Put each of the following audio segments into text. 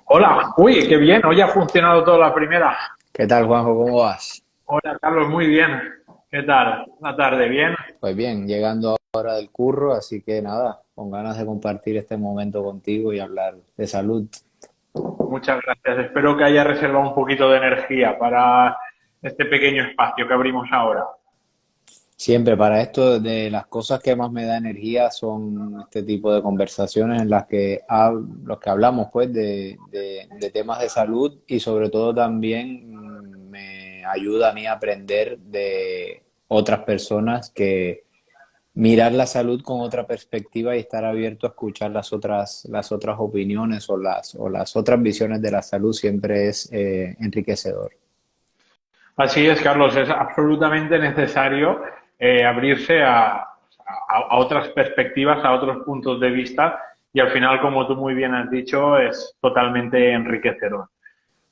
Hola, uy, qué bien, hoy ha funcionado toda la primera. ¿Qué tal, Juanjo? ¿Cómo vas? Hola, Carlos, muy bien. ¿Qué tal? La tarde, ¿bien? Pues bien, llegando ahora del curro, así que nada, con ganas de compartir este momento contigo y hablar de salud. Muchas gracias. Espero que haya reservado un poquito de energía para este pequeño espacio que abrimos ahora. Siempre para esto, de las cosas que más me da energía son este tipo de conversaciones en las que los que hablamos pues de temas de salud y sobre todo también me ayuda a mí a aprender de otras personas que mirar la salud con otra perspectiva y estar abierto a escuchar las otras opiniones o las otras visiones de la salud siempre es enriquecedor. Así es, Carlos, es absolutamente necesario abrirse a otras perspectivas, a otros puntos de vista y al final, como tú muy bien has dicho, es totalmente enriquecedor.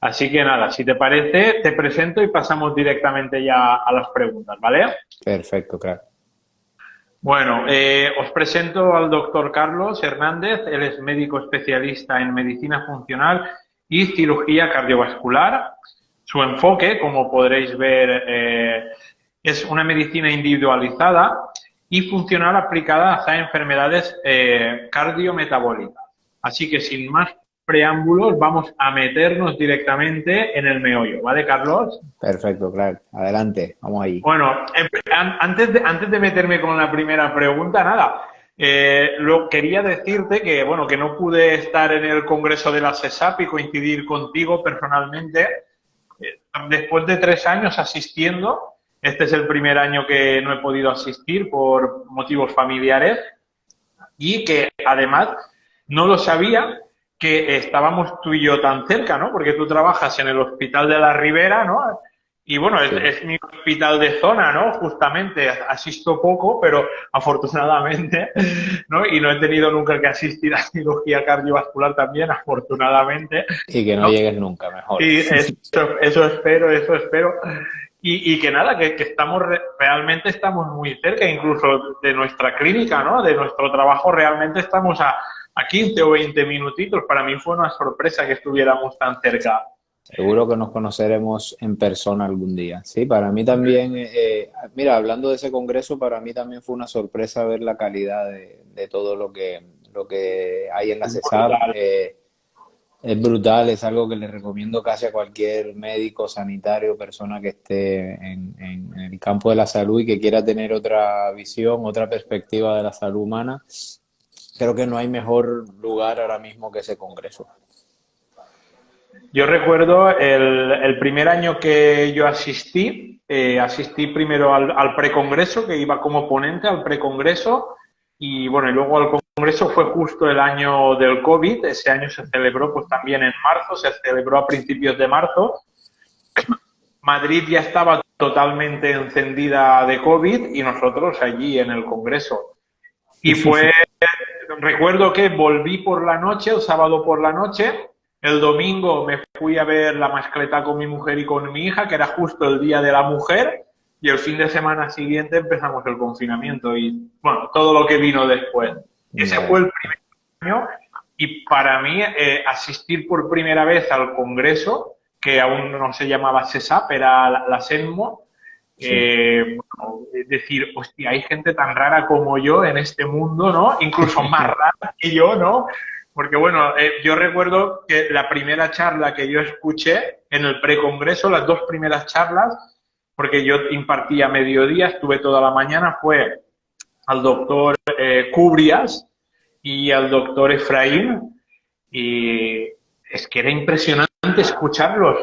Así que nada, si te parece, te presento y pasamos directamente ya a las preguntas, ¿vale? Perfecto, claro. Bueno, os presento al doctor Carlos Hernández. Él es médico especialista en medicina funcional y cirugía cardiovascular. Su enfoque, como podréis ver, es una medicina individualizada y funcional aplicada a enfermedades cardiometabólicas. Así que sin más preámbulos, vamos a meternos directamente en el meollo, ¿vale, Carlos? Perfecto, claro. Adelante, vamos ahí. Bueno, antes de meterme con la primera pregunta, nada, quería decirte que, bueno, que no pude estar en el Congreso de la CESAP y coincidir contigo personalmente. Después de 3 años asistiendo, este es el primer año que no he podido asistir por motivos familiares y que además no lo sabía que estábamos tú y yo tan cerca, ¿no? Porque tú trabajas en el Hospital de la Ribera, ¿no? Y bueno, Sí. es mi hospital de zona, ¿no? Justamente asisto poco, pero afortunadamente, ¿no? Y no he tenido nunca que asistir a cirugía cardiovascular también, afortunadamente, Y que no ¿no? llegues nunca, mejor. Y eso espero, eso espero. Y que nada, que estamos realmente estamos muy cerca, incluso de nuestra clínica, ¿no? De nuestro trabajo, realmente estamos a 15 o 20 minutitos. Para mí fue una sorpresa que estuviéramos tan cerca. Seguro que nos conoceremos en persona algún día. Sí, para mí también, mira, hablando de ese congreso, para mí también fue una sorpresa ver la calidad de todo lo que hay en la CESAP. Brutal. Es brutal, es algo que le recomiendo casi a cualquier médico, sanitario, persona que esté en el campo de la salud y que quiera tener otra visión, otra perspectiva de la salud humana. Creo que no hay mejor lugar ahora mismo que ese congreso. Yo recuerdo el primer año que yo asistí, asistí primero al precongreso, que iba como ponente al precongreso, y bueno, y luego al congreso fue justo el año del COVID. Ese año se celebró pues también en marzo, se celebró a principios de marzo. Madrid ya estaba totalmente encendida de COVID y nosotros allí en el congreso. Y fue, recuerdo que volví por la noche, el sábado por la noche, el domingo me fui a ver la mascleta con mi mujer y con mi hija, que era justo el Día de la Mujer, y el fin de semana siguiente empezamos el confinamiento y, bueno, todo lo que vino después. Ese fue Ya, el primer año y para mí asistir por primera vez al Congreso, que aún no se llamaba CESAP, era la SENMO, sí. bueno, es decir, hostia, hay gente tan rara como yo en este mundo, ¿no? Incluso más rara que yo, ¿no? Porque bueno, yo recuerdo que la primera charla que yo escuché en el precongreso, las dos primeras charlas, porque yo impartía mediodía, estuve toda la mañana, fue al doctor Cubrias y al doctor Efraín, y es que era impresionante escucharlos.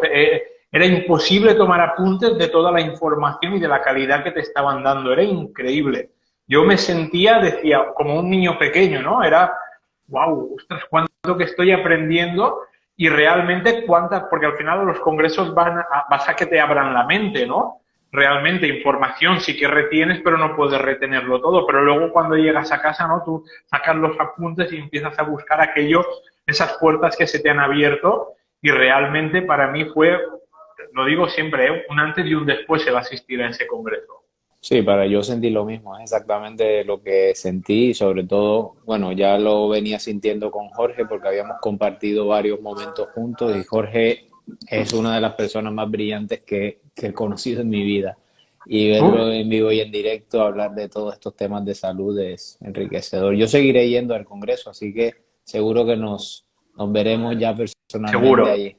Era imposible tomar apuntes de toda la información y de la calidad que te estaban dando. Era increíble. Yo me sentía, decía, como un niño pequeño, ¿no? Era, wow, ostras, cuánto que estoy aprendiendo y realmente cuántas, porque al final los congresos vas a que te abran la mente, ¿no? Realmente información sí que retienes, pero no puedes retenerlo todo. Pero luego cuando llegas a casa, ¿no? Tú sacas los apuntes y empiezas a buscar aquello, esas puertas que se te han abierto y realmente para mí fue, lo digo siempre, un antes y un después el asistir a ese congreso. Sí, para yo sentí lo mismo, es exactamente lo que sentí y sobre todo, bueno, ya lo venía sintiendo con Jorge porque habíamos compartido varios momentos juntos y Jorge es una de las personas más brillantes que he conocido en mi vida. Y Uf, verlo en vivo y en directo, hablar de todos estos temas de salud es enriquecedor. Yo seguiré yendo al Congreso, así que seguro que nos veremos ya personalmente seguro. allí.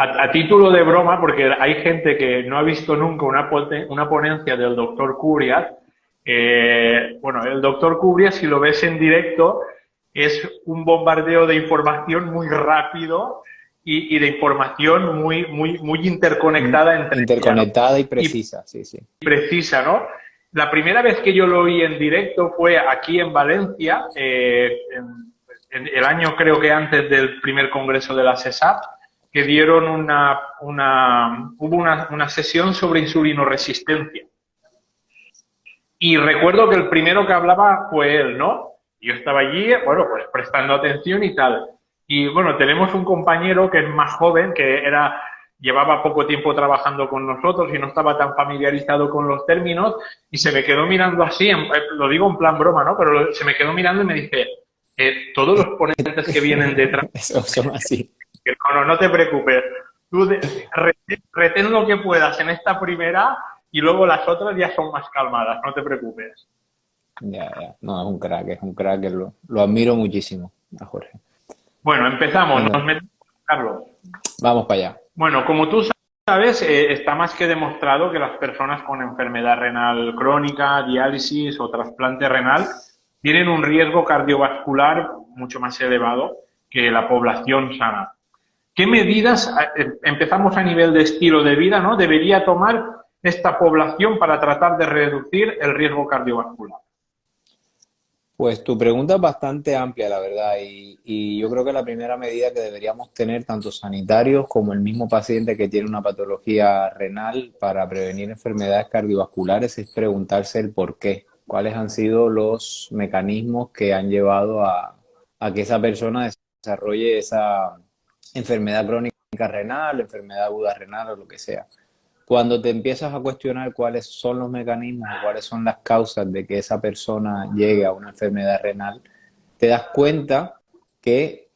A título de broma, porque hay gente que no ha visto nunca una ponencia del doctor Curias. Bueno, el doctor Curias, si lo ves en directo, es un bombardeo de información muy rápido y de información muy interconectada entre ella, ¿no? Interconectada y Y precisa, sí, sí. precisa, ¿no? La primera vez que yo lo oí en directo fue aquí en Valencia, en el año creo que antes del primer congreso de la CESAP, que dieron hubo una sesión sobre insulinoresistencia. Y recuerdo que el primero que hablaba fue él, ¿no? Yo estaba allí, bueno, pues prestando atención y tal. Y bueno, tenemos un compañero que es más joven, llevaba poco tiempo trabajando con nosotros y no estaba tan familiarizado con los términos y se me quedó mirando así, lo digo en plan broma, ¿no? Pero se me quedó mirando y me dice, todos los ponentes que vienen detrás, Eso son así. que no te preocupes, tú retén lo que puedas en esta primera y luego las otras ya son más calmadas, no te preocupes. Ya, ya. No, es un crack, que lo admiro muchísimo a Jorge. Bueno, empezamos, nos Venga, metemos, Carlos. vamos para allá. Bueno, como tú sabes, está más que demostrado que las personas con enfermedad renal crónica, diálisis o trasplante renal tienen un riesgo cardiovascular mucho más elevado que la población sana. ¿Qué medidas, empezamos a nivel de estilo de vida, ¿no? Debería tomar esta población para tratar de reducir el riesgo cardiovascular? Pues tu pregunta es bastante amplia, la verdad, y yo creo que la primera medida que deberíamos tener, tanto sanitarios como el mismo paciente que tiene una patología renal para prevenir enfermedades cardiovasculares, es preguntarse el por qué, cuáles han sido los mecanismos que han llevado a que esa persona desarrolle esa enfermedad crónica renal, enfermedad aguda renal o lo que sea. Cuando te empiezas a cuestionar cuáles son los mecanismos o cuáles son las causas de que esa persona llegue a una enfermedad renal, te das cuenta que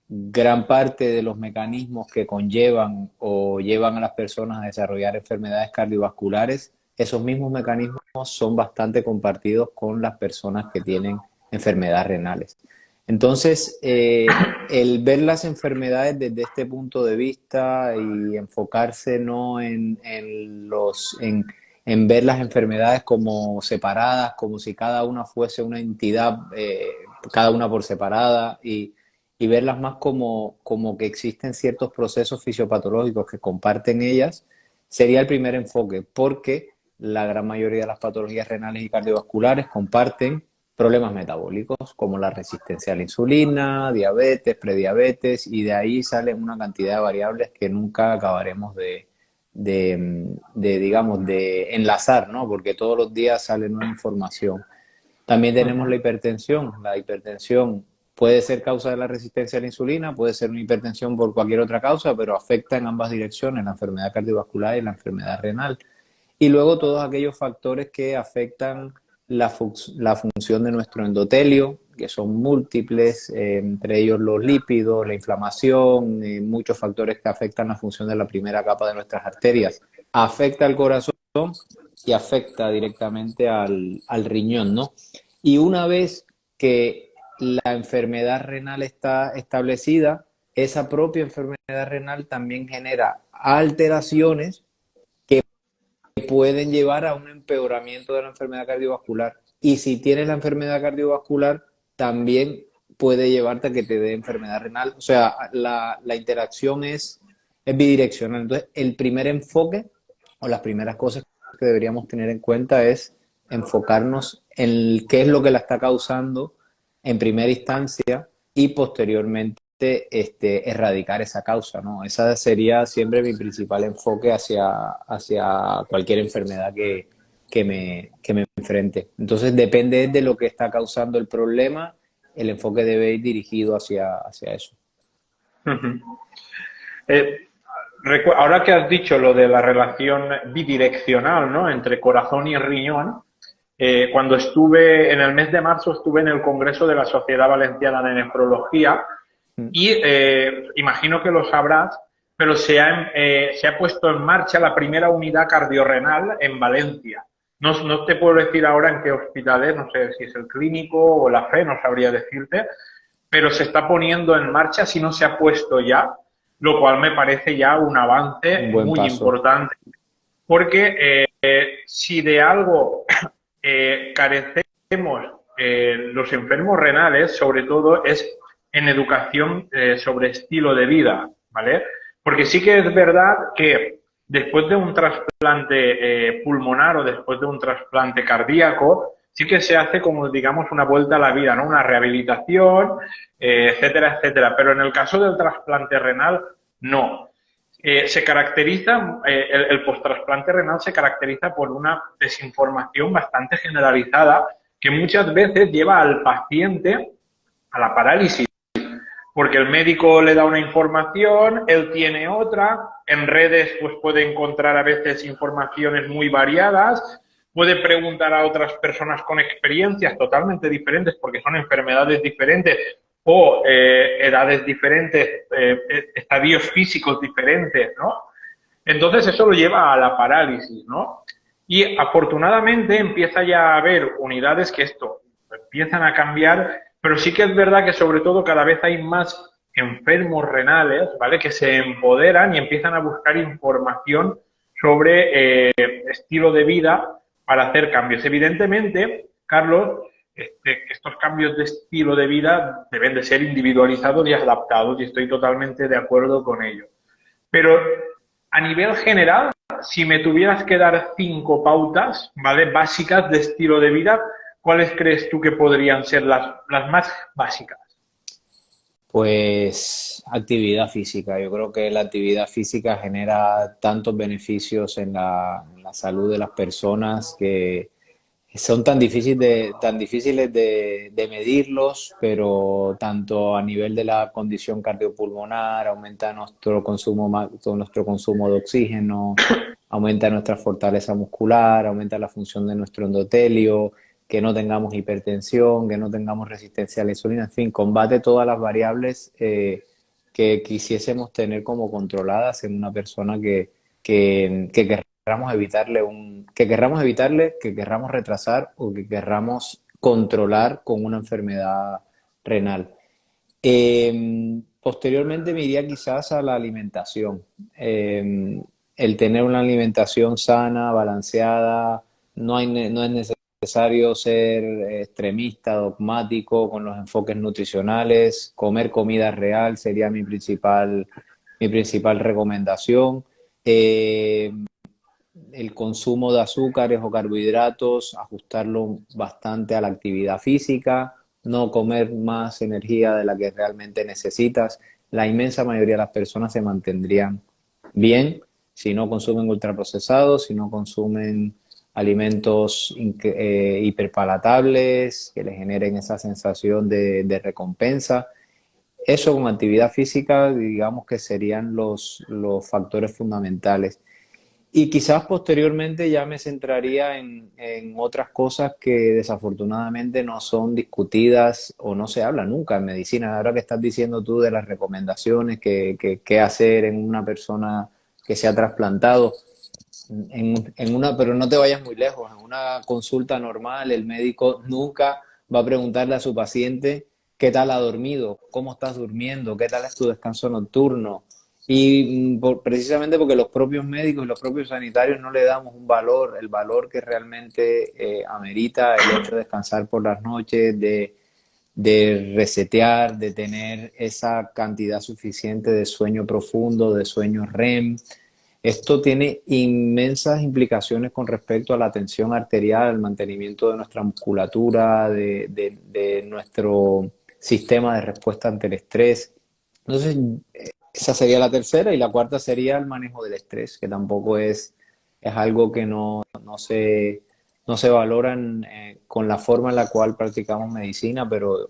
gran parte de los mecanismos que conllevan o llevan a las personas a desarrollar enfermedades cardiovasculares, esos mismos mecanismos son bastante compartidos con las personas que tienen enfermedades renales. Entonces, el ver las enfermedades desde este punto de vista y enfocarse no en ver las enfermedades como separadas, como si cada una fuese una entidad, cada una por separada, y verlas más como que existen ciertos procesos fisiopatológicos que comparten ellas, sería el primer enfoque, porque la gran mayoría de las patologías renales y cardiovasculares comparten problemas metabólicos como la resistencia a la insulina, diabetes, prediabetes, y de ahí salen una cantidad de variables que nunca acabaremos digamos, de enlazar, ¿no? Porque todos los días sale nueva información. También tenemos la hipertensión. La hipertensión puede ser causa de la resistencia a la insulina, puede ser una hipertensión por cualquier otra causa, pero afecta en ambas direcciones, la enfermedad cardiovascular y la enfermedad renal. Y luego todos aquellos factores que afectan la función de nuestro endotelio, que son múltiples, entre ellos los lípidos, la inflamación, muchos factores que afectan la función de la primera capa de nuestras arterias. Afecta al corazón y afecta directamente al riñón, ¿no? Y una vez que la enfermedad renal está establecida, esa propia enfermedad renal también genera alteraciones pueden llevar a un empeoramiento de la enfermedad cardiovascular. Y si tienes la enfermedad cardiovascular, también puede llevarte a que te dé enfermedad renal. O sea, la interacción es bidireccional. Entonces, el primer enfoque o las primeras cosas que deberíamos tener en cuenta es enfocarnos en qué es lo que la está causando en primera instancia y posteriormente erradicar esa causa, ¿no? Esa sería siempre mi principal enfoque hacia cualquier enfermedad que me enfrente. Entonces, depende de lo que está causando el problema, el enfoque debe ir dirigido hacia eso. Eh, Ahora que has dicho lo de la relación bidireccional, ¿no? Entre corazón y riñón, cuando estuve, en el mes de marzo, estuve en el Congreso de la Sociedad Valenciana de Nefrología Mm. y imagino que lo sabrás, pero se ha puesto en marcha la primera unidad cardiorrenal en Valencia. No, no te puedo decir ahora en qué hospital es, no sé si es el Clínico o la FE, no sabría decirte, pero se está poniendo en marcha, si no se ha puesto ya, lo cual me parece ya un Un avance buen muy paso. importante, porque si de algo carecemos los enfermos renales, sobre todo, es en educación sobre estilo de vida, ¿vale? Porque sí que es verdad que después de un trasplante pulmonar o después de un trasplante cardíaco, sí que se hace como, digamos, una vuelta a la vida, ¿no? Una rehabilitación, etcétera, etcétera. Pero en el caso del trasplante renal, no. Se caracteriza, el post-trasplante renal se caracteriza por una desinformación bastante generalizada que muchas veces lleva al paciente a la parálisis, porque el médico le da una información, él tiene otra, en redes pues puede encontrar a veces informaciones muy variadas, puede preguntar a otras personas con experiencias totalmente diferentes porque son enfermedades diferentes o edades diferentes, estadios físicos diferentes, ¿no? Entonces eso lo lleva a la parálisis, ¿no? Y afortunadamente empieza ya a haber unidades que esto empiezan a cambiar, pero sí que es verdad que sobre todo cada vez hay más enfermos renales, ¿vale? Que se empoderan y empiezan a buscar información sobre estilo de vida para hacer cambios. Evidentemente, Carlos, estos cambios de estilo de vida deben de ser individualizados y adaptados y estoy totalmente de acuerdo con ello. Pero a nivel general, si me tuvieras que dar 5 pautas, ¿vale? Básicas de estilo de vida, ¿cuáles crees tú que podrían ser las más básicas? Pues actividad física. Yo creo que la actividad física genera tantos beneficios en la salud de las personas que son tan difíciles de medirlos, pero tanto a nivel de la condición cardiopulmonar, aumenta nuestro consumo de oxígeno, aumenta nuestra fortaleza muscular, aumenta la función de nuestro endotelio, que no tengamos hipertensión, que no tengamos resistencia a la insulina, en fin, combate todas las variables que quisiésemos tener como controladas en una persona que querramos evitarle, que querramos retrasar o que querramos controlar con una enfermedad renal. Posteriormente me iría quizás a la alimentación. El tener una alimentación sana, balanceada, no es necesario ser extremista, dogmático con los enfoques nutricionales. Comer comida real sería mi principal recomendación. Eh, el consumo de azúcares o carbohidratos, ajustarlo bastante a la actividad física, no comer más energía de la que realmente necesitas. La inmensa mayoría de las personas se mantendrían bien si no consumen ultraprocesados, si no consumen alimentos hiperpalatables que les generen esa sensación de recompensa. Eso como actividad física, digamos que serían los factores fundamentales. Y quizás posteriormente ya me centraría en otras cosas que desafortunadamente no son discutidas o no se habla nunca en medicina. Ahora que estás diciendo tú de las recomendaciones, qué hacer en una persona que se ha trasplantado, pero no te vayas muy lejos, en una consulta normal el médico nunca va a preguntarle a su paciente qué tal ha dormido, cómo estás durmiendo, qué tal es tu descanso nocturno. Y precisamente porque los propios médicos y los propios sanitarios no le damos un valor, el valor que realmente amerita el hecho de descansar por las noches, de resetear, de tener esa cantidad suficiente de sueño profundo, de sueño REM. Esto tiene inmensas implicaciones con respecto a la tensión arterial, al mantenimiento de nuestra musculatura, de nuestro sistema de respuesta ante el estrés. Entonces, esa sería la tercera y la cuarta sería el manejo del estrés, que tampoco es algo que no se valora con la forma en la cual practicamos medicina, pero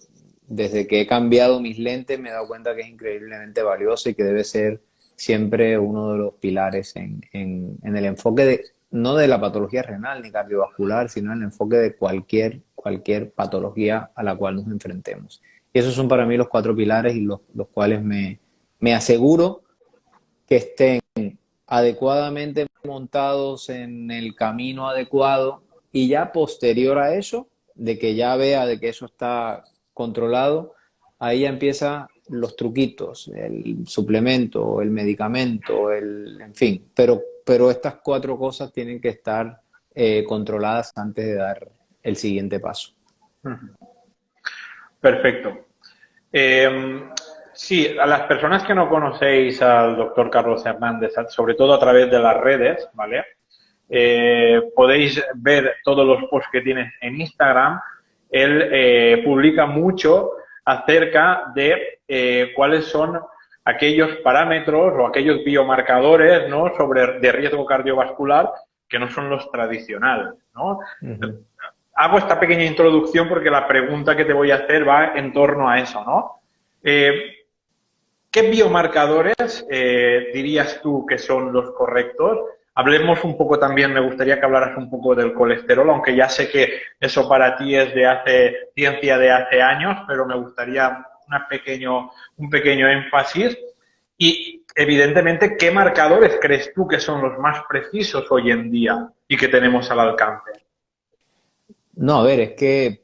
desde que he cambiado mis lentes me he dado cuenta que es increíblemente valioso y que debe ser siempre uno de los pilares en el enfoque de, no de la patología renal ni cardiovascular, sino en el enfoque de cualquier patología a la cual nos enfrentemos. Y esos son para mí los cuatro pilares y los cuales me aseguro que estén adecuadamente montados en el camino adecuado, y ya posterior a eso, de que ya vea de que eso está controlado, ahí ya empiezan los truquitos, el suplemento, el medicamento, en fin, pero estas cuatro cosas tienen que estar controladas antes de dar el siguiente paso. Perfecto. Sí, a las personas que no conocéis al doctor Carlos Hernández, sobre todo a través de las redes, ¿vale? Podéis ver todos los posts que tiene en Instagram. Él publica mucho acerca de cuáles son aquellos parámetros o aquellos biomarcadores, ¿no?, de riesgo cardiovascular que no son los tradicionales, ¿no? Uh-huh. Hago esta pequeña introducción porque la pregunta que te voy a hacer va en torno a eso, ¿no? ¿Qué biomarcadores dirías tú que son los correctos? Hablemos un poco también, me gustaría que hablaras un poco del colesterol, aunque ya sé que eso para ti es ciencia de hace años, pero me gustaría un pequeño énfasis. Y, evidentemente, ¿qué marcadores crees tú que son los más precisos hoy en día y que tenemos al alcance? No, a ver, es que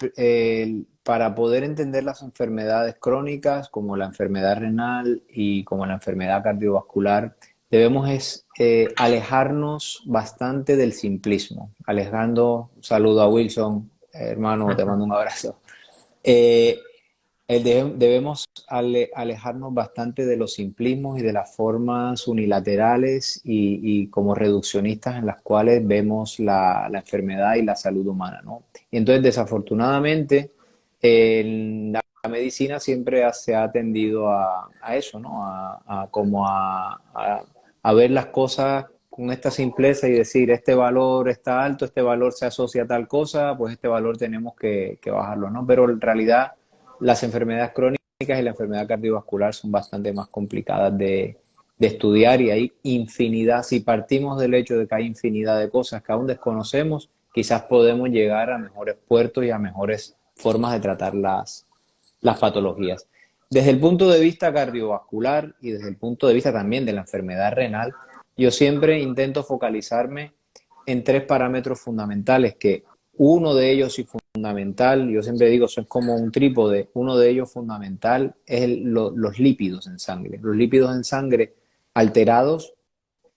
para poder entender las enfermedades crónicas, como la enfermedad renal y como la enfermedad cardiovascular, debemos alejarnos bastante del simplismo. Un saludo a Wilson, hermano, te mando un abrazo. Eh, debemos alejarnos bastante de los simplismos y de las formas unilaterales y como reduccionistas en las cuales vemos la enfermedad y la salud humana, ¿no? Y entonces, desafortunadamente, en la medicina siempre se ha tendido a eso, ¿no? A ver las cosas con esta simpleza y decir, este valor está alto, este valor se asocia a tal cosa, pues este valor tenemos que bajarlo, ¿no? Pero en realidad las enfermedades crónicas y la enfermedad cardiovascular son bastante más complicadas de estudiar, y hay infinidad, si partimos del hecho de que hay infinidad de cosas que aún desconocemos, quizás podemos llegar a mejores puertos y a mejores formas de tratar las patologías. Desde el punto de vista cardiovascular y desde el punto de vista también de la enfermedad renal, yo siempre intento focalizarme en tres parámetros fundamentales, que uno de ellos y fundamental, yo siempre digo, eso es como un trípode, uno de ellos fundamental es los lípidos en sangre. Los lípidos en sangre alterados,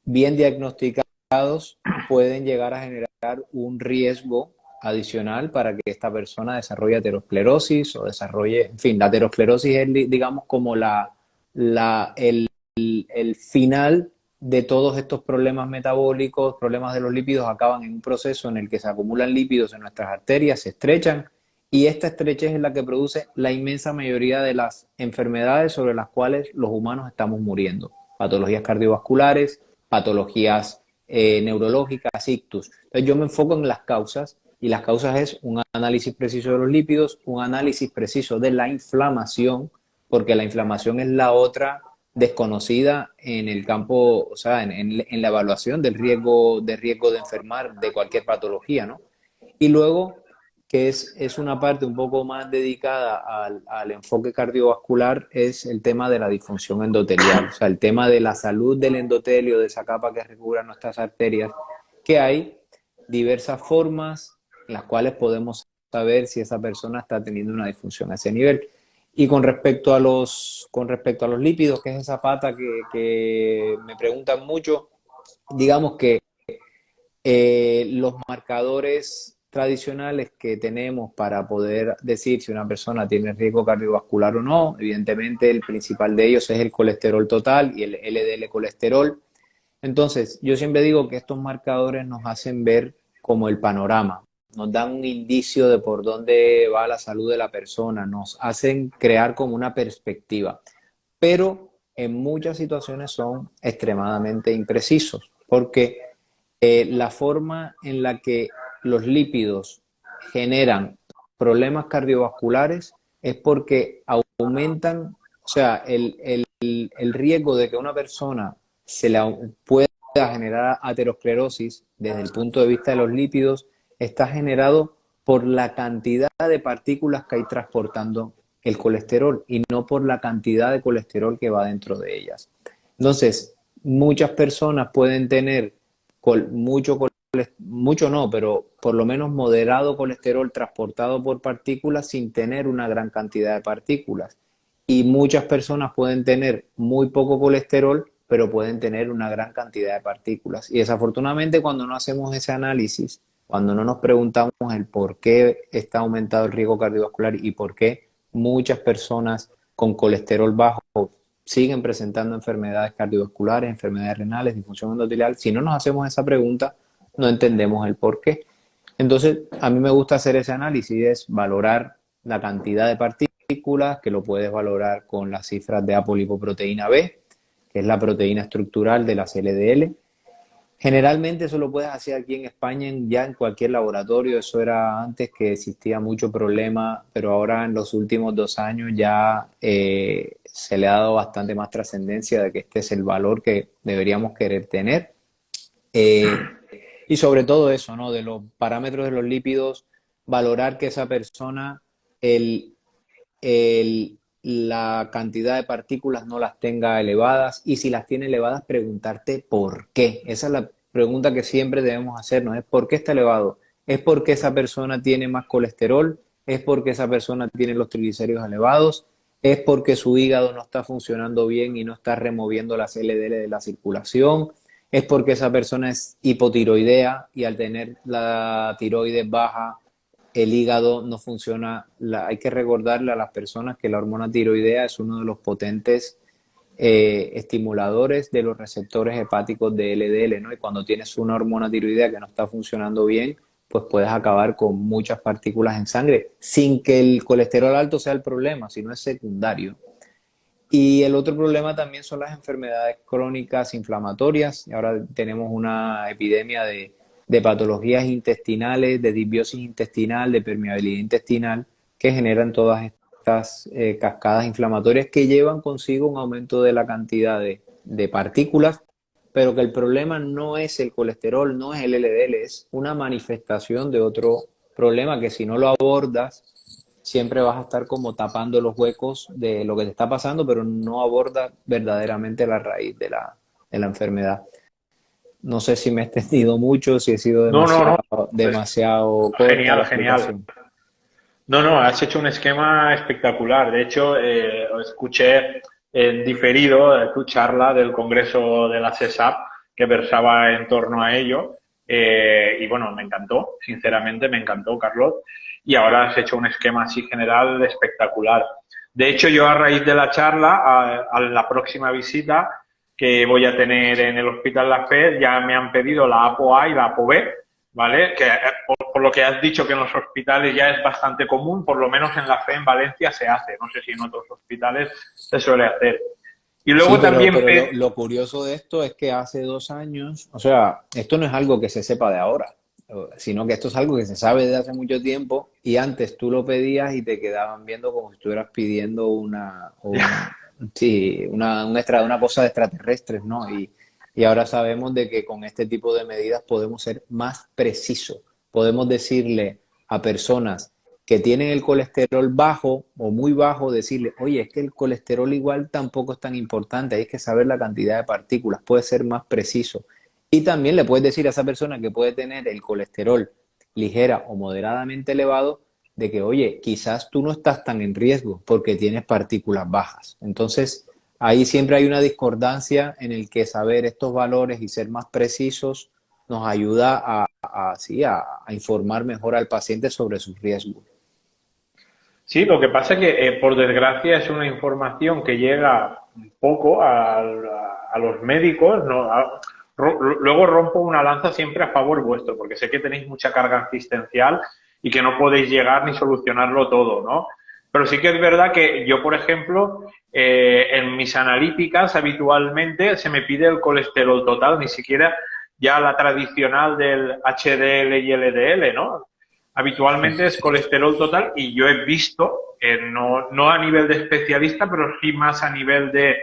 bien diagnosticados, pueden llegar a generar un riesgo adicional para que esta persona desarrolle aterosclerosis o desarrolle, en fin, la aterosclerosis es, digamos, como el final de todos estos problemas metabólicos. Problemas de los lípidos acaban en un proceso en el que se acumulan lípidos en nuestras arterias, se estrechan, y esta estrechez es la que produce la inmensa mayoría de las enfermedades sobre las cuales los humanos estamos muriendo. Patologías cardiovasculares, patologías neurológicas, ictus. Entonces yo me enfoco en las causas, y las causas es un análisis preciso de los lípidos, un análisis preciso de la inflamación, porque la inflamación es la otra desconocida en el campo, o sea, en la evaluación del riesgo de enfermar de cualquier patología, ¿no? Y luego, que es una parte un poco más dedicada al enfoque cardiovascular, es el tema de la disfunción endotelial, o sea, el tema de la salud del endotelio, de esa capa que recubre nuestras arterias, que hay diversas formas en las cuales podemos saber si esa persona está teniendo una disfunción a ese nivel. Y con respecto a los lípidos, que es esa pata que me preguntan mucho, digamos que los marcadores tradicionales que tenemos para poder decir si una persona tiene riesgo cardiovascular o no, evidentemente el principal de ellos es el colesterol total y el LDL colesterol. Entonces, yo siempre digo que estos marcadores nos hacen ver como el panorama, nos dan un indicio de por dónde va la salud de la persona, nos hacen crear como una perspectiva, pero en muchas situaciones son extremadamente imprecisos, porque la forma en la que los lípidos generan problemas cardiovasculares es porque aumentan, o sea, el riesgo de que una persona pueda generar aterosclerosis desde el punto de vista de los lípidos está generado por la cantidad de partículas que hay transportando el colesterol y no por la cantidad de colesterol que va dentro de ellas. Entonces, muchas personas pueden tener mucho no, pero por lo menos moderado colesterol transportado por partículas sin tener una gran cantidad de partículas. Y muchas personas pueden tener muy poco colesterol, pero pueden tener una gran cantidad de partículas. Y desafortunadamente cuando no hacemos ese análisis, cuando no nos preguntamos el por qué está aumentado el riesgo cardiovascular y por qué muchas personas con colesterol bajo siguen presentando enfermedades cardiovasculares, enfermedades renales, disfunción endotelial, si no nos hacemos esa pregunta, no entendemos el por qué. Entonces, a mí me gusta hacer ese análisis, es valorar la cantidad de partículas, que lo puedes valorar con las cifras de apolipoproteína B, que es la proteína estructural de las LDL. Generalmente eso lo puedes hacer aquí en España, ya en cualquier laboratorio. Eso era antes que existía mucho problema, pero ahora en los últimos 2 años ya se le ha dado bastante más trascendencia de que este es el valor que deberíamos querer tener. Y sobre todo eso, ¿no? De los parámetros de los lípidos, valorar que esa persona, la cantidad de partículas no las tenga elevadas, y si las tiene elevadas, preguntarte por qué. Esa es la pregunta que siempre debemos hacernos, es ¿por qué está elevado? ¿Es porque esa persona tiene más colesterol? ¿Es porque esa persona tiene los triglicéridos elevados? ¿Es porque su hígado no está funcionando bien y no está removiendo las LDL de la circulación? ¿Es porque esa persona es hipotiroidea y al tener la tiroides baja el hígado no funciona? Hay que recordarle a las personas que la hormona tiroidea es uno de los potentes estimuladores de los receptores hepáticos de LDL, ¿no? Y cuando tienes una hormona tiroidea que no está funcionando bien, pues puedes acabar con muchas partículas en sangre, sin que el colesterol alto sea el problema, sino es secundario. Y el otro problema también son las enfermedades crónicas inflamatorias. Ahora tenemos una epidemia de patologías intestinales, de disbiosis intestinal, de permeabilidad intestinal, que generan todas estas cascadas inflamatorias que llevan consigo un aumento de la cantidad de partículas, pero que el problema no es el colesterol, no es el LDL, es una manifestación de otro problema que si no lo abordas, siempre vas a estar como tapando los huecos de lo que te está pasando, pero no abordas verdaderamente la raíz de la enfermedad. No sé si me he extendido mucho, si he sido No, no, no. demasiado corta la Genial, genial. explicación. No, no, has hecho un esquema espectacular. De hecho, escuché en diferido tu charla del Congreso de la CESAP que versaba en torno a ello. Y bueno, me encantó, sinceramente me encantó, Carlos. Y ahora has hecho un esquema así general espectacular. De hecho, yo a raíz de la charla, a la próxima visita que voy a tener en el Hospital La Fe, ya me han pedido la ApoA y la ApoB, ¿vale? Que por lo que has dicho que en los hospitales ya es bastante común, por lo menos en La Fe en Valencia se hace. No sé si en otros hospitales se suele hacer. Y luego Sí, también... pero lo curioso de esto es que hace 2 años, o sea, esto no es algo que se sepa de ahora, sino que esto es algo que se sabe de hace mucho tiempo, y antes tú lo pedías y te quedaban viendo como si estuvieras pidiendo una cosa de extraterrestres, ¿no? Y ahora sabemos de que con este tipo de medidas podemos ser más precisos. Podemos decirle a personas que tienen el colesterol bajo o muy bajo, decirle, oye, es que el colesterol igual tampoco es tan importante, hay que saber la cantidad de partículas, puede ser más preciso. Y también le puedes decir a esa persona que puede tener el colesterol ligera o moderadamente elevado, de que, oye, quizás tú no estás tan en riesgo porque tienes partículas bajas. Entonces, ahí siempre hay una discordancia en el que saber estos valores y ser más precisos nos ayuda a informar mejor al paciente sobre sus riesgos. Sí, lo que pasa es que, por desgracia, es una información que llega un poco a los médicos, ¿no? Luego rompo una lanza siempre a favor vuestro, porque sé que tenéis mucha carga asistencial y que no podéis llegar ni solucionarlo todo, ¿no? Pero sí que es verdad que yo, por ejemplo, en mis analíticas habitualmente se me pide el colesterol total, ni siquiera ya la tradicional del HDL y LDL, ¿no? Habitualmente es colesterol total y yo he visto, no a nivel de especialista, pero sí más a nivel de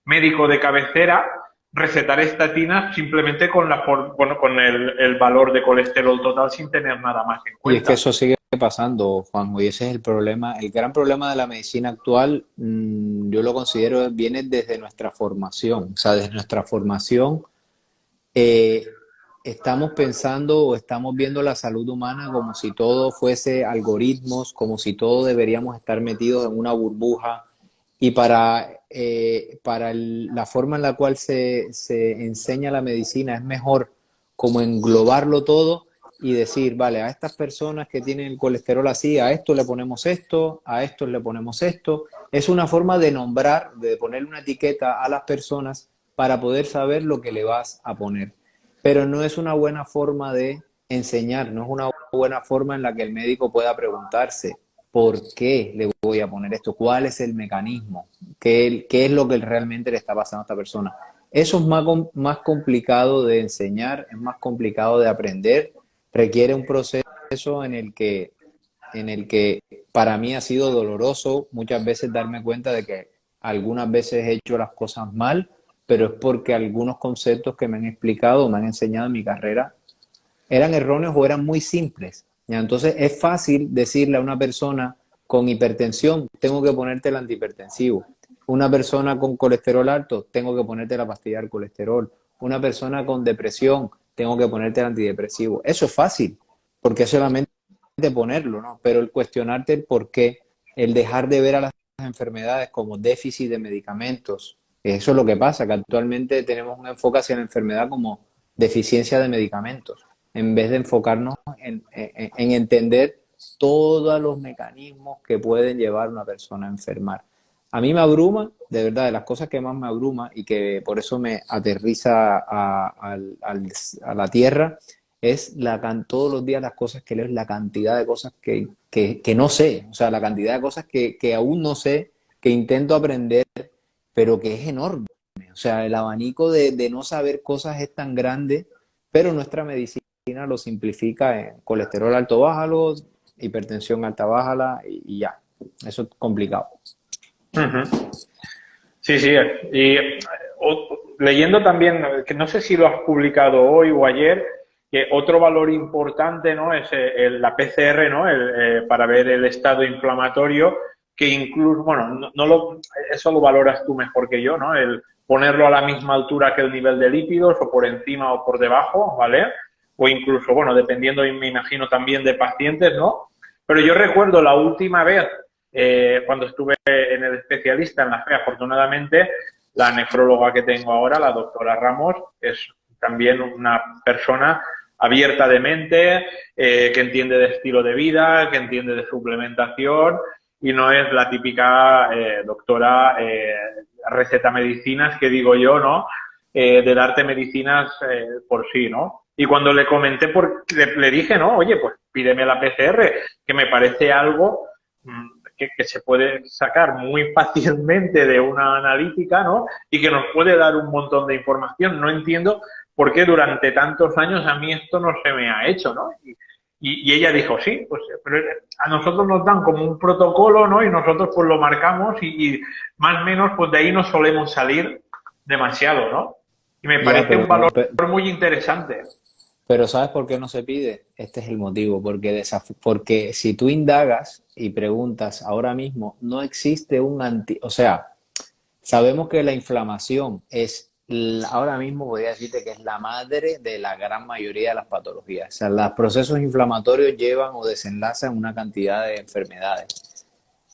médico de cabecera, recetar estatinas simplemente con con el valor de colesterol total sin tener nada más en Y es que cuenta. eso sigue pasando, Juanjo, y ese es el problema. El gran problema de la medicina actual, yo lo considero, viene desde nuestra formación. O sea, desde nuestra formación, eh, estamos pensando o estamos viendo la salud humana como si todo fuese algoritmos, como si todo deberíamos estar metidos en una burbuja. Y la forma en la cual se enseña la medicina es mejor como englobarlo todo y decir, vale, a estas personas que tienen el colesterol así, a esto le ponemos esto, a estos le ponemos esto. Es una forma de nombrar, de ponerle una etiqueta a las personas para poder saber lo que le vas a poner. Pero no es una buena forma de enseñar, no es una buena forma en la que el médico pueda preguntarse, ¿por qué le voy a poner esto? ¿Cuál es el mecanismo? ¿Qué es lo que realmente le está pasando a esta persona? Eso es más complicado de enseñar, es más complicado de aprender, requiere un proceso en el que para mí ha sido doloroso muchas veces darme cuenta de que algunas veces he hecho las cosas mal, pero es porque algunos conceptos que me han explicado, me han enseñado en mi carrera, eran erróneos o eran muy simples. ¿Ya? Entonces es fácil decirle a una persona con hipertensión, tengo que ponerte el antihipertensivo. Una persona con colesterol alto, tengo que ponerte la pastilla del colesterol. Una persona con depresión, tengo que ponerte el antidepresivo. Eso es fácil, porque es solamente ponerlo, ¿no? Pero el cuestionarte el por qué, el dejar de ver a las enfermedades como déficit de medicamentos, eso es lo que pasa, que actualmente tenemos un enfoque hacia la enfermedad como deficiencia de medicamentos en vez de enfocarnos en entender todos los mecanismos que pueden llevar a una persona a enfermar. A mí me abruma, de verdad, de las cosas que más me abruma y que por eso me aterriza a la tierra, es todos los días las cosas que leo, la cantidad de cosas que no sé, o sea, la cantidad de cosas que aún no sé, que intento aprender, pero que es enorme. O sea, el abanico de no saber cosas es tan grande, pero nuestra medicina lo simplifica en colesterol alto, bájalo, hipertensión alta, bájala y ya. Eso es complicado. Ujú. Sí, sí. Y leyendo también, que no sé si lo has publicado hoy o ayer, que otro valor importante, ¿no? Es la PCR, ¿no? Para ver el estado inflamatorio, que incluso, bueno, eso lo valoras tú mejor que yo, ¿no? El ponerlo a la misma altura que el nivel de lípidos, o por encima o por debajo, ¿vale? O incluso, bueno, dependiendo, me imagino, también de pacientes, ¿no? Pero yo recuerdo la última vez cuando estuve en el especialista en la fe, afortunadamente, la nefróloga que tengo ahora, la doctora Ramos, es también una persona abierta de mente, que entiende de estilo de vida, que entiende de suplementación y no es la típica doctora receta medicinas que digo yo, ¿no? De darte medicinas por sí, ¿no? Y cuando le comenté, le dije, ¿no? Oye, pues pídeme la PCR, que me parece algo que se puede sacar muy fácilmente de una analítica, ¿no? Y que nos puede dar un montón de información. No entiendo por qué durante tantos años a mí esto no se me ha hecho, ¿no? Y ella dijo, sí, pues pero a nosotros nos dan como un protocolo, ¿no? Y nosotros pues lo marcamos y más o menos pues de ahí no solemos salir demasiado, ¿no? Y me Ya, parece un valor muy interesante. pero ¿sabes por qué no se pide? Este es el motivo, porque si tú indagas y preguntas ahora mismo, no existe o sea, sabemos que la inflamación ahora mismo voy a decirte que es la madre de la gran mayoría de las patologías. O sea, los procesos inflamatorios llevan o desenlazan una cantidad de enfermedades.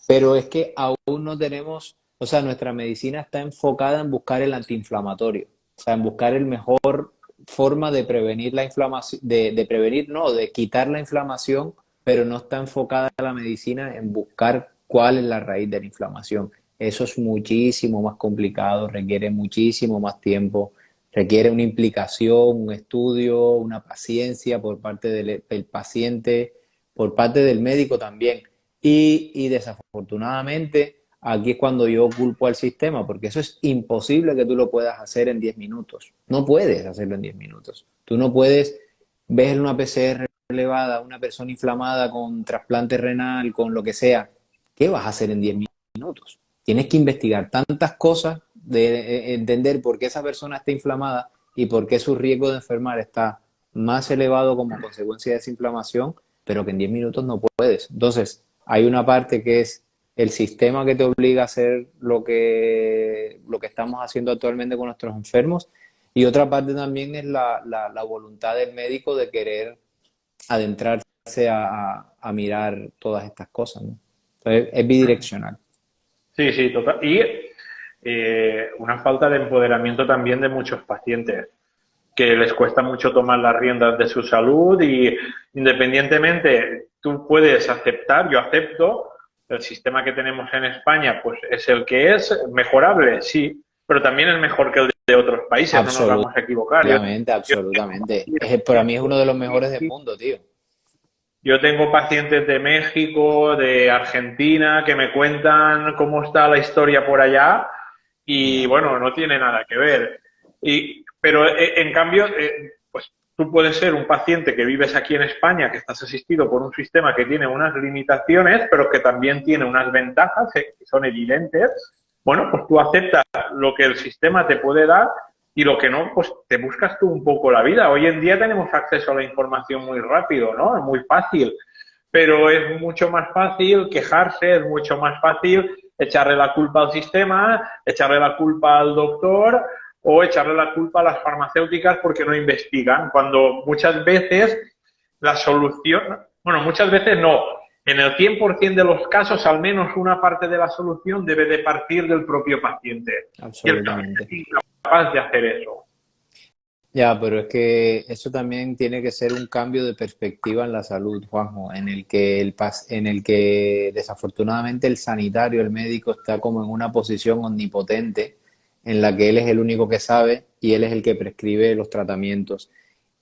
Pero es que aún no tenemos, o sea, nuestra medicina está enfocada en buscar el antiinflamatorio, o sea, en buscar el mejor forma de prevenir la inflamación, de prevenir, no, de quitar la inflamación, pero no está enfocada la medicina en buscar cuál es la raíz de la inflamación. Eso es muchísimo más complicado, requiere muchísimo más tiempo, requiere una implicación, un estudio, una paciencia por parte del paciente, por parte del médico también. Y desafortunadamente, aquí es cuando yo culpo al sistema, porque eso es imposible que tú lo puedas hacer en 10 minutos. No puedes hacerlo en 10 minutos. Tú no puedes ver una PCR elevada, una persona inflamada con trasplante renal, con lo que sea. ¿Qué vas a hacer en 10 minutos? Tienes que investigar tantas cosas, de entender por qué esa persona está inflamada y por qué su riesgo de enfermar está más elevado como consecuencia de esa inflamación, pero que en 10 minutos no puedes. Entonces, hay una parte que es el sistema que te obliga a hacer lo que estamos haciendo actualmente con nuestros enfermos, y otra parte también es la voluntad del médico de querer adentrarse a mirar todas estas cosas, ¿no? Entonces, es bidireccional. Sí, sí, total. Y una falta de empoderamiento también de muchos pacientes, que les cuesta mucho tomar las riendas de su salud y independientemente tú puedes aceptar, yo acepto, el sistema que tenemos en España pues es el que es, mejorable, sí, pero también es mejor que el de otros países, no nos vamos a equivocar. Absolutamente, Yo absolutamente. Para mí es uno de los mejores del mundo, tío. Yo tengo pacientes de México, de Argentina, que me cuentan cómo está la historia por allá y Ya. bueno, no tiene nada que ver. Pero en cambio, pues tú puedes ser un paciente que vives aquí en España, que estás asistido por un sistema que tiene unas limitaciones, pero que también tiene unas ventajas que son evidentes. Bueno, pues tú aceptas lo que el sistema te puede dar y lo que no, pues te buscas tú un poco la vida. Hoy en día tenemos acceso a la información muy rápido, ¿no? Es muy fácil, pero es mucho más fácil quejarse, es mucho más fácil echarle la culpa al sistema, echarle la culpa al doctor o echarle la culpa a las farmacéuticas porque no investigan, cuando muchas veces la solución, bueno, muchas veces no, en el 100% de los casos, al menos una parte de la solución debe de partir del propio paciente. Y el paciente Absolutamente. es incapaz de hacer eso. Ya, pero es que eso también tiene que ser un cambio de perspectiva en la salud, Juanjo, en el que desafortunadamente el sanitario, el médico, está como en una posición omnipotente en la que él es el único que sabe y él es el que prescribe los tratamientos.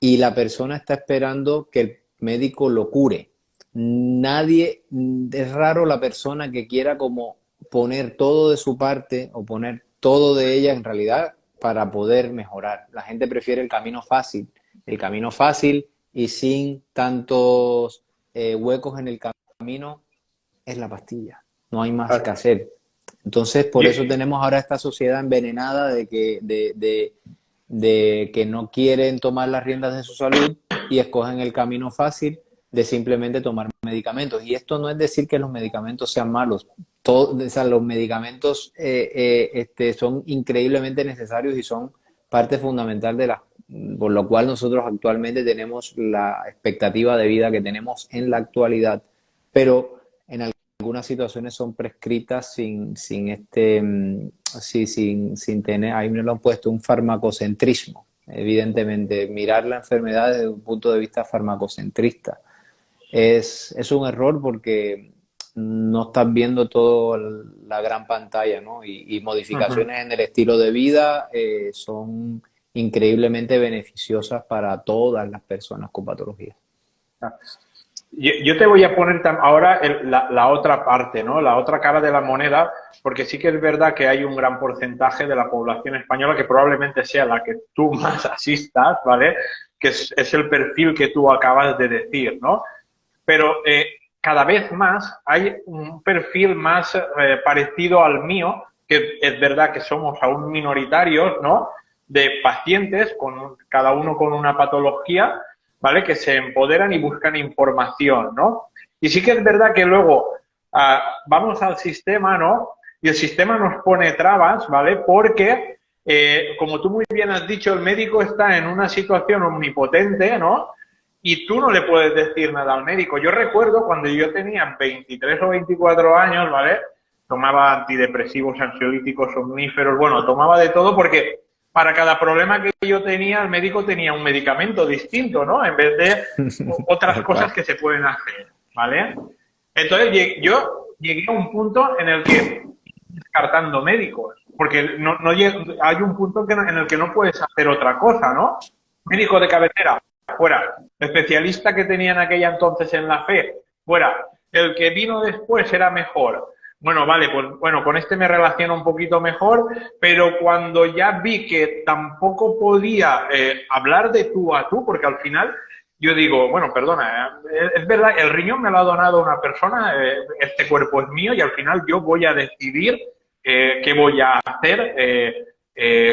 Y la persona está esperando que el médico lo cure. Nadie, es raro la persona que quiera como poner todo de su parte o poner todo de ella en realidad para poder mejorar. La gente prefiere el camino fácil y sin tantos huecos en el camino es la pastilla. No hay más que Claro. hacer. Entonces, por eso Y, tenemos ahora esta sociedad envenenada de que no quieren tomar las riendas de su salud y escogen el camino fácil de simplemente tomar medicamentos. Y esto no es decir que los medicamentos sean malos. O sea, los medicamentos son increíblemente necesarios y son parte fundamental por lo cual nosotros actualmente tenemos la expectativa de vida que tenemos en la actualidad. Pero en algunas situaciones son prescritas sin tener, ahí me lo han puesto, un farmacocentrismo. Evidentemente, mirar la enfermedad desde un punto de vista farmacocentrista es un error porque no estás viendo toda la gran pantalla, ¿no? Y uh-huh. modificaciones en el estilo de vida son increíblemente beneficiosas para todas las personas con patologías. Yo te voy a poner ahora la otra parte, ¿no? La otra cara de la moneda, porque sí que es verdad que hay un gran porcentaje de la población española que probablemente sea la que tú más asistas, ¿vale? Que es el perfil que tú acabas de decir, ¿no? Pero cada vez más hay un perfil más parecido al mío, que es verdad que somos aún minoritarios, ¿no? De pacientes, cada uno con una patología, ¿vale? Que se empoderan y buscan información, ¿no? Y sí que es verdad que luego vamos al sistema, ¿no? Y el sistema nos pone trabas, ¿vale? Porque, como tú muy bien has dicho, el médico está en una situación omnipotente, ¿no? Y tú no le puedes decir nada al médico. Yo recuerdo cuando yo tenía 23 o 24 años, ¿vale? Tomaba antidepresivos, ansiolíticos, somníferos, bueno, tomaba de todo porque para cada problema que yo tenía, el médico tenía un medicamento distinto, ¿no? En vez de otras Tal cual. cosas que se pueden hacer, ¿vale? Entonces yo llegué a un punto en el que descartando médicos, porque hay un punto en el que no puedes hacer otra cosa, ¿no? Médico de cabecera, fuera. Especialista que tenían aquella entonces en la fe, fuera. El que vino después era mejor. Bueno, vale, pues bueno, con este me relaciono un poquito mejor, pero cuando ya vi que tampoco podía hablar de tú a tú, porque al final yo digo, bueno, perdona, es verdad, el riñón me lo ha donado una persona, este cuerpo es mío y al final yo voy a decidir qué voy a hacer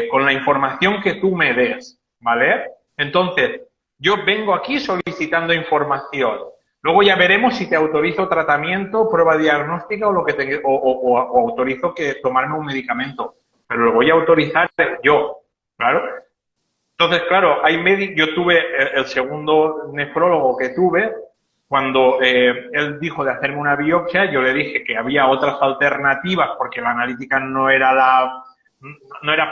con la información que tú me des, ¿vale? Entonces, yo vengo aquí solicitando información. Luego ya veremos si te autorizo tratamiento, prueba diagnóstica o lo que o autorizo que tomarme un medicamento. Pero lo voy a autorizar yo, claro. Entonces, claro, hay yo tuve el segundo nefrólogo que tuve, cuando él dijo de hacerme una biopsia, yo le dije que había otras alternativas porque la analítica no era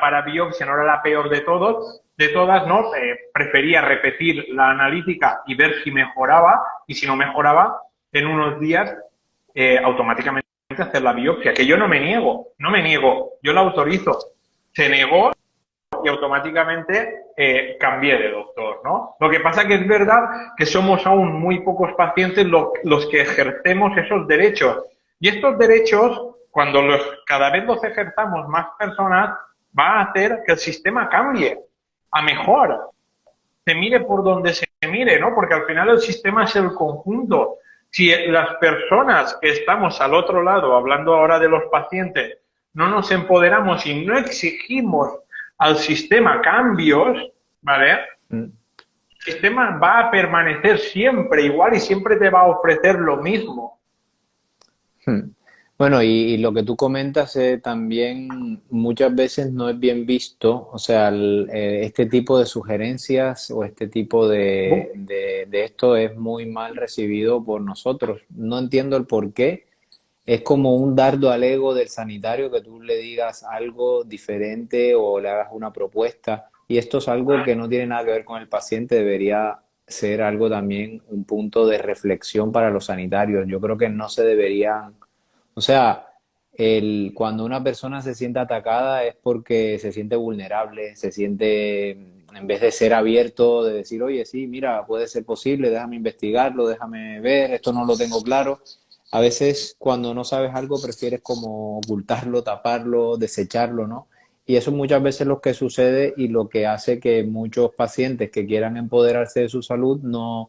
para biopsia, no era la peor de todas, ¿no? Prefería repetir la analítica y ver si mejoraba, y si no mejoraba, en unos días automáticamente hacer la biopsia, que yo no me niego, yo la autorizo. Se negó y automáticamente cambié de doctor, ¿no? Lo que pasa que es verdad que somos aún muy pocos pacientes los que ejercemos esos derechos. Y estos derechos, cuando cada vez los ejerzamos más personas, va a hacer que el sistema cambie a mejor. Se mire por donde se mire, ¿no? Porque al final el sistema es el conjunto. Si las personas que estamos al otro lado, hablando ahora de los pacientes, no nos empoderamos y no exigimos al sistema cambios, ¿vale? El sistema va a permanecer siempre igual y siempre te va a ofrecer lo mismo. Bueno, y lo que tú comentas también muchas veces no es bien visto, o sea, este tipo de sugerencias o este tipo de esto es muy mal recibido por nosotros. No entiendo el por qué. Es como un dardo al ego del sanitario que tú le digas algo diferente o le hagas una propuesta. Y esto es algo que no tiene nada que ver con el paciente, debería ser algo también, un punto de reflexión para los sanitarios. Yo creo que no se deberían, o sea, cuando una persona se siente atacada es porque se siente vulnerable, se siente, en vez de ser abierto, de decir, oye, sí, mira, puede ser posible, déjame investigarlo, déjame ver, esto no lo tengo claro. A veces cuando no sabes algo prefieres como ocultarlo, taparlo, desecharlo, ¿no? Y eso muchas veces es lo que sucede y lo que hace que muchos pacientes que quieran empoderarse de su salud no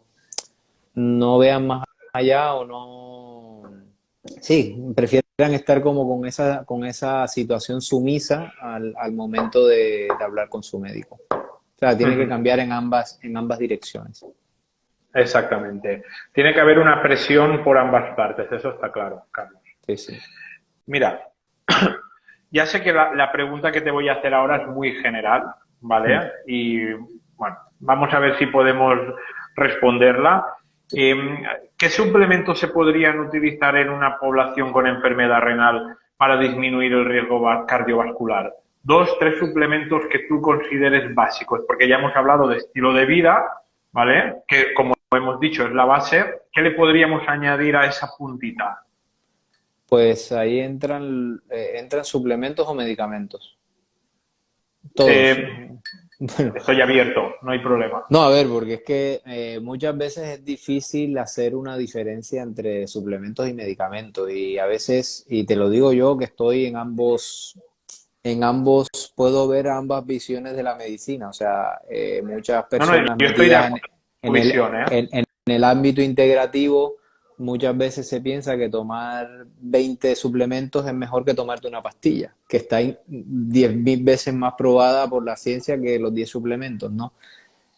vean más allá o no, sí, prefieran estar como con esa situación sumisa al momento de hablar con su médico. O sea, tiene que cambiar en ambas direcciones. Exactamente. Tiene que haber una presión por ambas partes, eso está claro, Carlos. Sí, sí. Mira, ya sé que la pregunta que te voy a hacer ahora es muy general, ¿vale? Y bueno, vamos a ver si podemos responderla. ¿Qué suplementos se podrían utilizar en una población con enfermedad renal para disminuir el riesgo cardiovascular? 2, 3 suplementos que tú consideres básicos, porque ya hemos hablado de estilo de vida, ¿vale? Que como hemos dicho es la base. ¿Qué le podríamos añadir a esa puntita? Pues ahí entran suplementos o medicamentos. Todos. Bueno. Estoy abierto, no hay problema. No, a ver, porque es que muchas veces es difícil hacer una diferencia entre suplementos y medicamentos. Y a veces, y te lo digo yo, que estoy en ambos, puedo ver ambas visiones de la medicina. O sea, muchas personas yo estoy de metidas acuerdo con tu visión, en el ámbito integrativo. Muchas veces se piensa que tomar 20 suplementos es mejor que tomarte una pastilla, que está 10.000 veces más probada por la ciencia que los 10 suplementos, ¿no?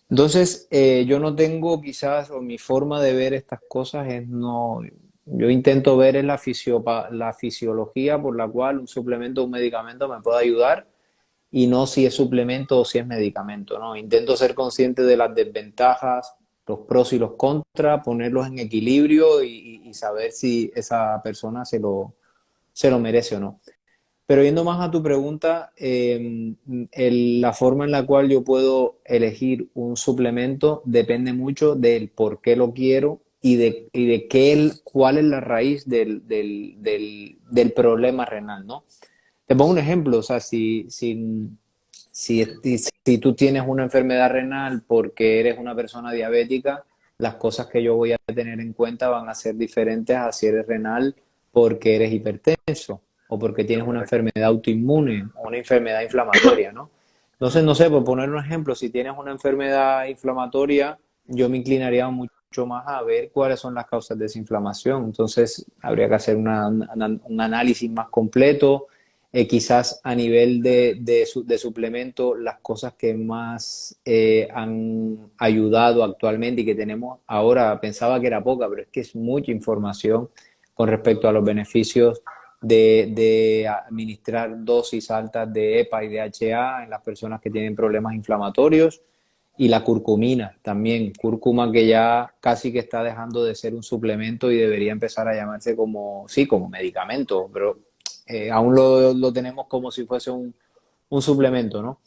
Entonces, yo no tengo quizás, o mi forma de ver estas cosas es no, yo intento ver en la fisiología por la cual un suplemento o un medicamento me puede ayudar y no si es suplemento o si es medicamento, ¿no? Intento ser consciente de las desventajas, los pros y los contras, ponerlos en equilibrio y saber si esa persona se lo merece o no. Pero yendo más a tu pregunta, la forma en la cual yo puedo elegir un suplemento depende mucho del por qué lo quiero y de cuál es la raíz del problema renal, ¿no? Te pongo un ejemplo, o sea, si tú tienes una enfermedad renal porque eres una persona diabética, las cosas que yo voy a tener en cuenta van a ser diferentes a si eres renal porque eres hipertenso o porque tienes una enfermedad autoinmune o una enfermedad inflamatoria, ¿no? Entonces, no sé, por poner un ejemplo, si tienes una enfermedad inflamatoria, yo me inclinaría mucho más a ver cuáles son las causas de esa inflamación. Entonces, habría que hacer un análisis más completo, quizás a nivel de suplemento, las cosas que más han ayudado actualmente y que tenemos ahora, pensaba que era poca, pero es que es mucha información con respecto a los beneficios de administrar dosis altas de EPA y DHA en las personas que tienen problemas inflamatorios. Y la curcumina también, cúrcuma que ya casi que está dejando de ser un suplemento y debería empezar a llamarse como, sí, como medicamento, pero aún lo tenemos como si fuese un suplemento, ¿no?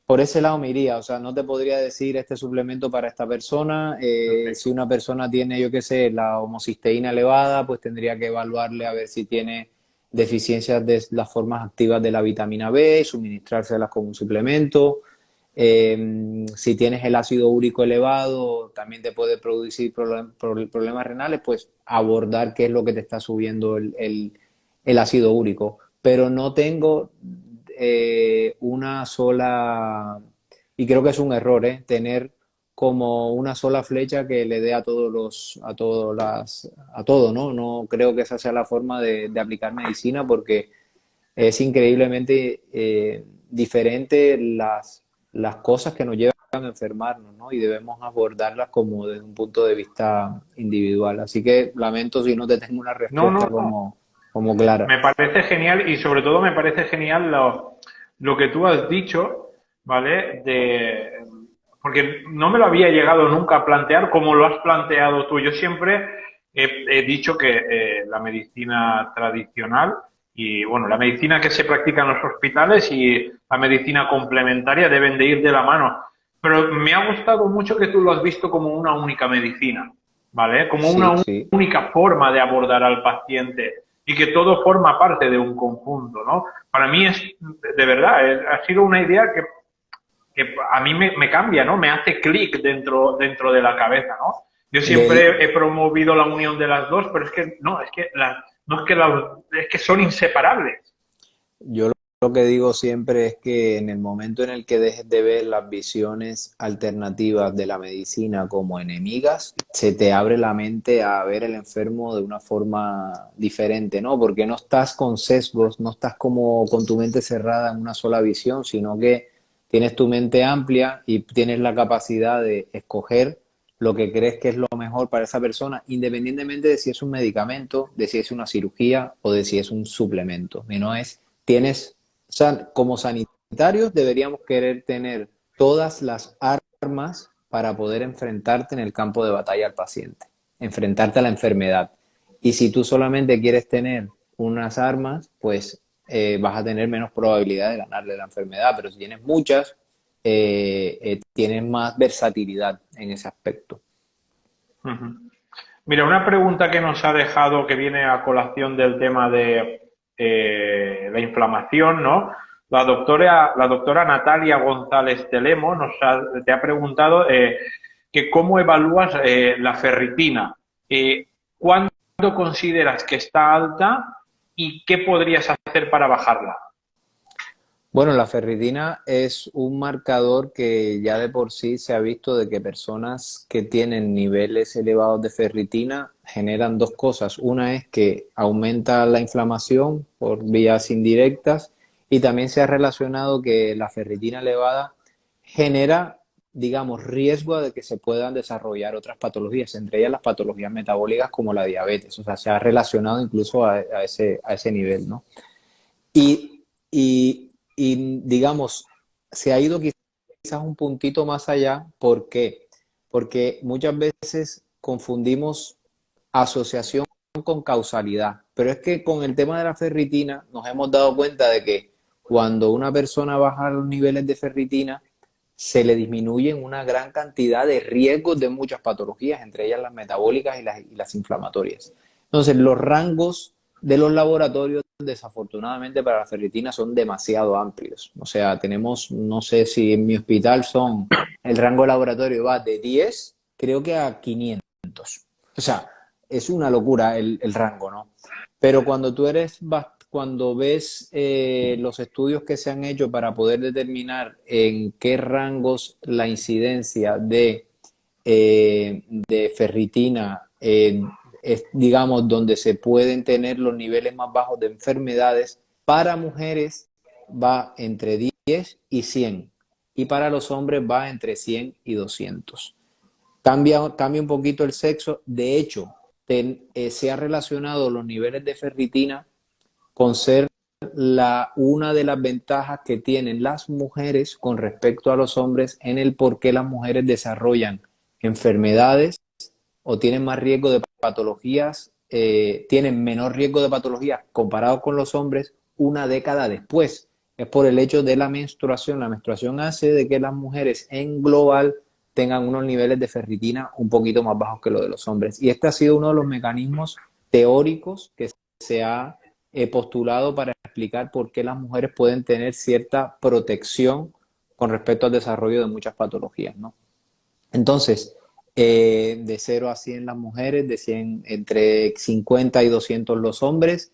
Por ese lado me iría, o sea, no te podría decir este suplemento para esta persona. Si Perfecto. una persona tiene, yo qué sé, la homocisteína elevada, pues tendría que evaluarle a ver si tiene deficiencias de las formas activas de la vitamina B y suministrárselas como un suplemento. Si tienes el ácido úrico elevado, también te puede producir problemas renales, pues abordar qué es lo que te está subiendo el ácido úrico. Pero no tengo una sola, y creo que es un error, tener como una sola flecha que le dé a todos a todo, ¿no? No creo que esa sea la forma de aplicar medicina porque es increíblemente diferente las cosas que nos llevan a enfermarnos, ¿no? Y debemos abordarlas como desde un punto de vista individual. Así que lamento si no te tengo una No, respuesta no, no. como clara. Me parece genial y sobre todo me parece genial lo que tú has dicho, ¿vale? Porque no me lo había llegado nunca a plantear como lo has planteado tú. Yo siempre he dicho que la medicina tradicional y, bueno, la medicina que se practica en los hospitales y la medicina complementaria deben de ir de la mano. Pero me ha gustado mucho que tú lo has visto como una única medicina, ¿vale? Como Sí, una sí. única forma de abordar al paciente y que todo forma parte de un conjunto, ¿no? Para mí es, de verdad, ha sido una idea que a mí me cambia, ¿no? Me hace clic dentro de la cabeza, ¿no? Yo Del, siempre he promovido la unión de las dos, pero es que no, no es que es que son inseparables. Yo lo que digo siempre es que en el momento en el que dejes de ver las visiones alternativas de la medicina como enemigas, se te abre la mente a ver el enfermo de una forma diferente, ¿no? Porque no estás con sesgos, no estás como con tu mente cerrada en una sola visión, sino que tienes tu mente amplia y tienes la capacidad de escoger lo que crees que es lo mejor para esa persona, independientemente de si es un medicamento, de si es una cirugía o de si es un suplemento. Y no es tienes, o sea, como sanitarios deberíamos querer tener todas las armas para poder enfrentarte en el campo de batalla al paciente, enfrentarte a la enfermedad. Y si tú solamente quieres tener unas armas, pues vas a tener menos probabilidad de ganarle la enfermedad, pero si tienes muchas, tienes más versatilidad en ese aspecto. Ujú. Mira, una pregunta que nos ha dejado, que viene a colación del tema de la inflamación, ¿no? La doctora Natalia González Telemo te ha preguntado que cómo evalúas la ferritina. ¿Cuándo consideras que está alta y qué podrías hacer para bajarla? Bueno, la ferritina es un marcador que ya de por sí se ha visto de que personas que tienen niveles elevados de ferritina generan dos cosas. Una es que aumenta la inflamación por vías indirectas y también se ha relacionado que la ferritina elevada genera, digamos, riesgo de que se puedan desarrollar otras patologías, entre ellas las patologías metabólicas como la diabetes. O sea, se ha relacionado incluso a ese nivel, ¿no? Y, digamos, se ha ido quizás un puntito más allá. ¿Por qué? Porque muchas veces confundimos asociación con causalidad. Pero es que con el tema de la ferritina nos hemos dado cuenta de que cuando una persona baja los niveles de ferritina, se le disminuyen una gran cantidad de riesgos de muchas patologías, entre ellas las metabólicas y las inflamatorias. Entonces, los rangos de los laboratorios, desafortunadamente para la ferritina, son demasiado amplios. O sea, tenemos, no sé si en mi hospital el rango de laboratorio va de 10, creo que a 500. O sea, es una locura el rango, ¿no? Pero cuando ves los estudios que se han hecho para poder determinar en qué rangos la incidencia de ferritina es, digamos, donde se pueden tener los niveles más bajos de enfermedades, Para mujeres va entre 10 y 100 y para los hombres va entre 100 y 200. Cambia un poquito el sexo. De hecho, se ha relacionado los niveles de ferritina con ser una de las ventajas que tienen las mujeres con respecto a los hombres en el por qué las mujeres desarrollan enfermedades o tienen más riesgo de patologías, tienen menor riesgo de patologías comparado con los hombres una década después. Es por el hecho de la menstruación. La menstruación hace de que las mujeres en global tengan unos niveles de ferritina un poquito más bajos que los de los hombres. Y este ha sido uno de los mecanismos teóricos que se ha postulado para explicar por qué las mujeres pueden tener cierta protección con respecto al desarrollo de muchas patologías, ¿no? Entonces, de 0 a 100 las mujeres, de 100 entre 50 y 200 los hombres.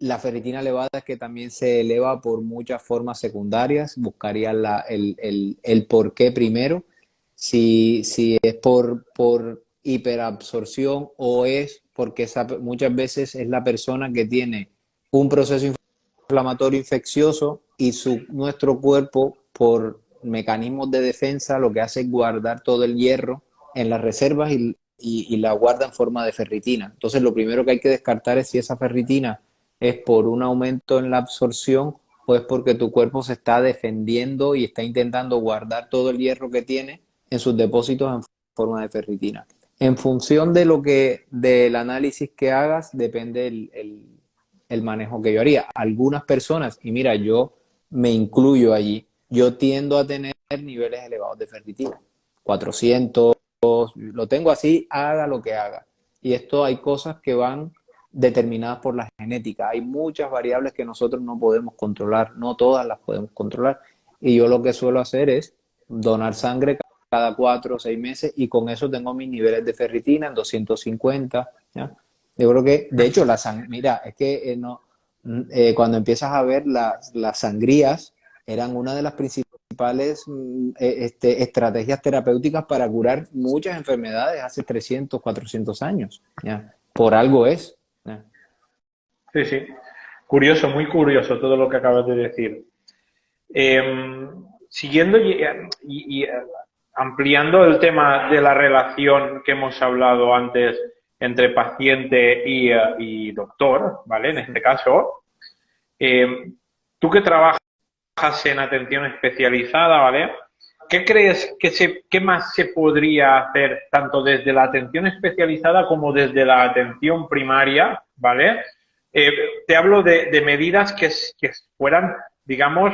La ferritina elevada es que también se eleva por muchas formas secundarias. Buscaría el por qué primero. Si es por hiperabsorción o es porque muchas veces es la persona que tiene un proceso inflamatorio infeccioso y nuestro cuerpo, por mecanismos de defensa, lo que hace es guardar todo el hierro en las reservas y la guarda en forma de ferritina. Entonces, lo primero que hay que descartar es si esa ferritina es por un aumento en la absorción o es porque tu cuerpo se está defendiendo y está intentando guardar todo el hierro que tiene en sus depósitos en forma de ferritina. En función del análisis que hagas, depende el manejo que yo haría. Algunas personas, y mira, yo me incluyo allí, yo tiendo a tener niveles elevados de ferritina, 400, lo tengo así, haga lo que haga. Y esto hay cosas que van determinadas por la genética. Hay muchas variables que nosotros no podemos controlar, no todas las podemos controlar. Y yo lo que suelo hacer es donar sangre cada 4 o 6 meses y con eso tengo mis niveles de ferritina en 250, ¿ya? Yo creo que, de hecho, mira, es que cuando empiezas a ver las sangrías, eran una de las principales estrategias terapéuticas para curar muchas enfermedades hace 300, 400 años, ¿ya? Por algo es, ¿ya? Sí, sí. Curioso, muy curioso todo lo que acabas de decir. Siguiendo y ampliando el tema de la relación que hemos hablado antes entre paciente y doctor, ¿vale? En este caso, tú que trabajas en atención especializada, ¿vale? ¿Qué crees qué más se podría hacer tanto desde la atención especializada como desde la atención primaria, ¿vale? Eh, Te hablo de medidas que fueran, digamos,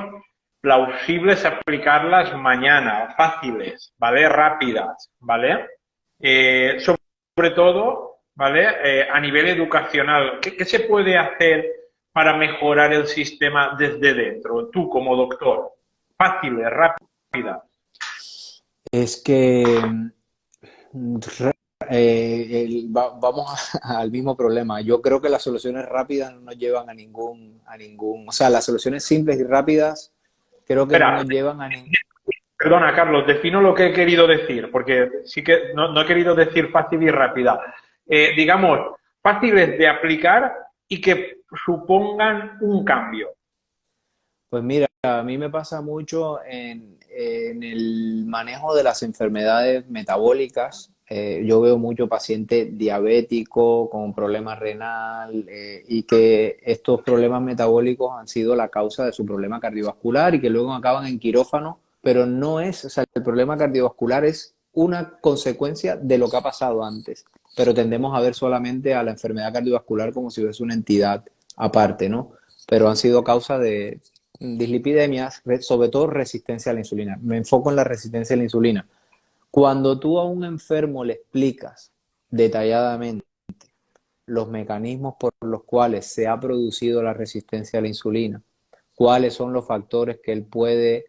plausibles aplicarlas mañana, fáciles, ¿vale? Rápidas, ¿vale? Sobre todo, ¿vale? A nivel educacional, ¿qué se puede hacer para mejorar el sistema desde dentro? Tú como doctor, fáciles, rápidas. Es que vamos al mismo problema. Yo creo que las soluciones rápidas no nos llevan o sea, las soluciones simples y rápidas creo que no Espera, nos llevan a ningún. perdona, Carlos, defino lo que he querido decir, porque sí que no he querido decir fácil y rápida. Digamos, fáciles de aplicar y que supongan un cambio. Pues mira, a mí me pasa mucho en el manejo de las enfermedades metabólicas. Yo veo mucho paciente diabético con problemas renal y que estos problemas metabólicos han sido la causa de su problema cardiovascular y que luego acaban en quirófano, pero no es, o sea, el problema cardiovascular es una consecuencia de lo que ha pasado antes, pero tendemos a ver solamente a la enfermedad cardiovascular como si fuese una entidad aparte, ¿no? Pero han sido causa de dislipidemias, sobre todo resistencia a la insulina. Me enfoco en la resistencia a la insulina. Cuando tú a un enfermo le explicas detalladamente los mecanismos por los cuales se ha producido la resistencia a la insulina, cuáles son los factores que él puede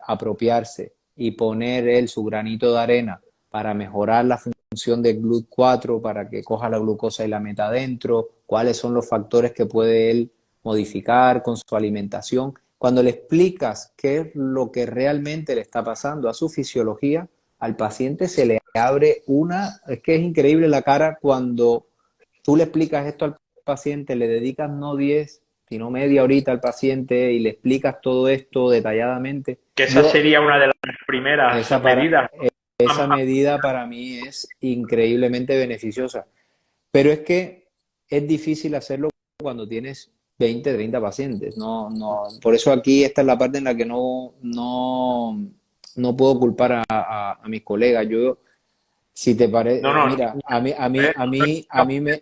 apropiarse y poner él su granito de arena para mejorar la función del GLUT4, para que coja la glucosa y la meta adentro, cuáles son los factores que puede él modificar con su alimentación. Cuando le explicas qué es lo que realmente le está pasando a su fisiología, al paciente se le abre es que es increíble la cara cuando tú le explicas esto al pacientes, le dedicas no 10, sino media horita al paciente y le explicas todo esto detalladamente, Que esa sería una de las primeras esa, medidas. esa medida para mí es increíblemente beneficiosa. Pero es que es difícil hacerlo cuando tienes 20, 30 pacientes. Por eso aquí esta es la parte en la que no puedo culpar a mis colegas. Yo, si te No, parece, no, mira, a mí me,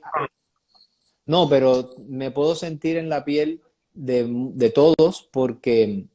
no, pero me puedo sentir en la piel de todos porque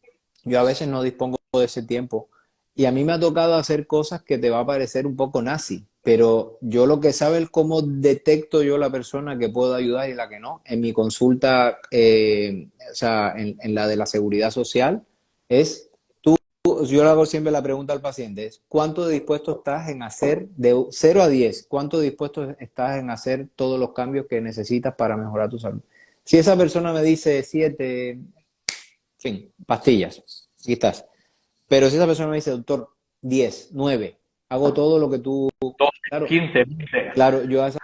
yo a veces no dispongo de ese tiempo. Y a mí me ha tocado hacer cosas que te va a parecer un poco nazi, pero yo lo que sabe es cómo detecto yo la persona que puedo ayudar y la que no. En mi consulta, o sea, en la de la seguridad social, es yo le hago siempre la pregunta al paciente, es ¿cuánto dispuesto estás en hacer de 0 a 10? ¿Cuánto dispuesto estás en hacer todos los cambios que necesitas para mejorar tu salud? Si esa persona me dice 7, en fin, pastillas, aquí estás. Pero si esa persona me dice, doctor, 10, 9, hago todo lo que tú... 12, Claro, 15, 20. claro, yo a esa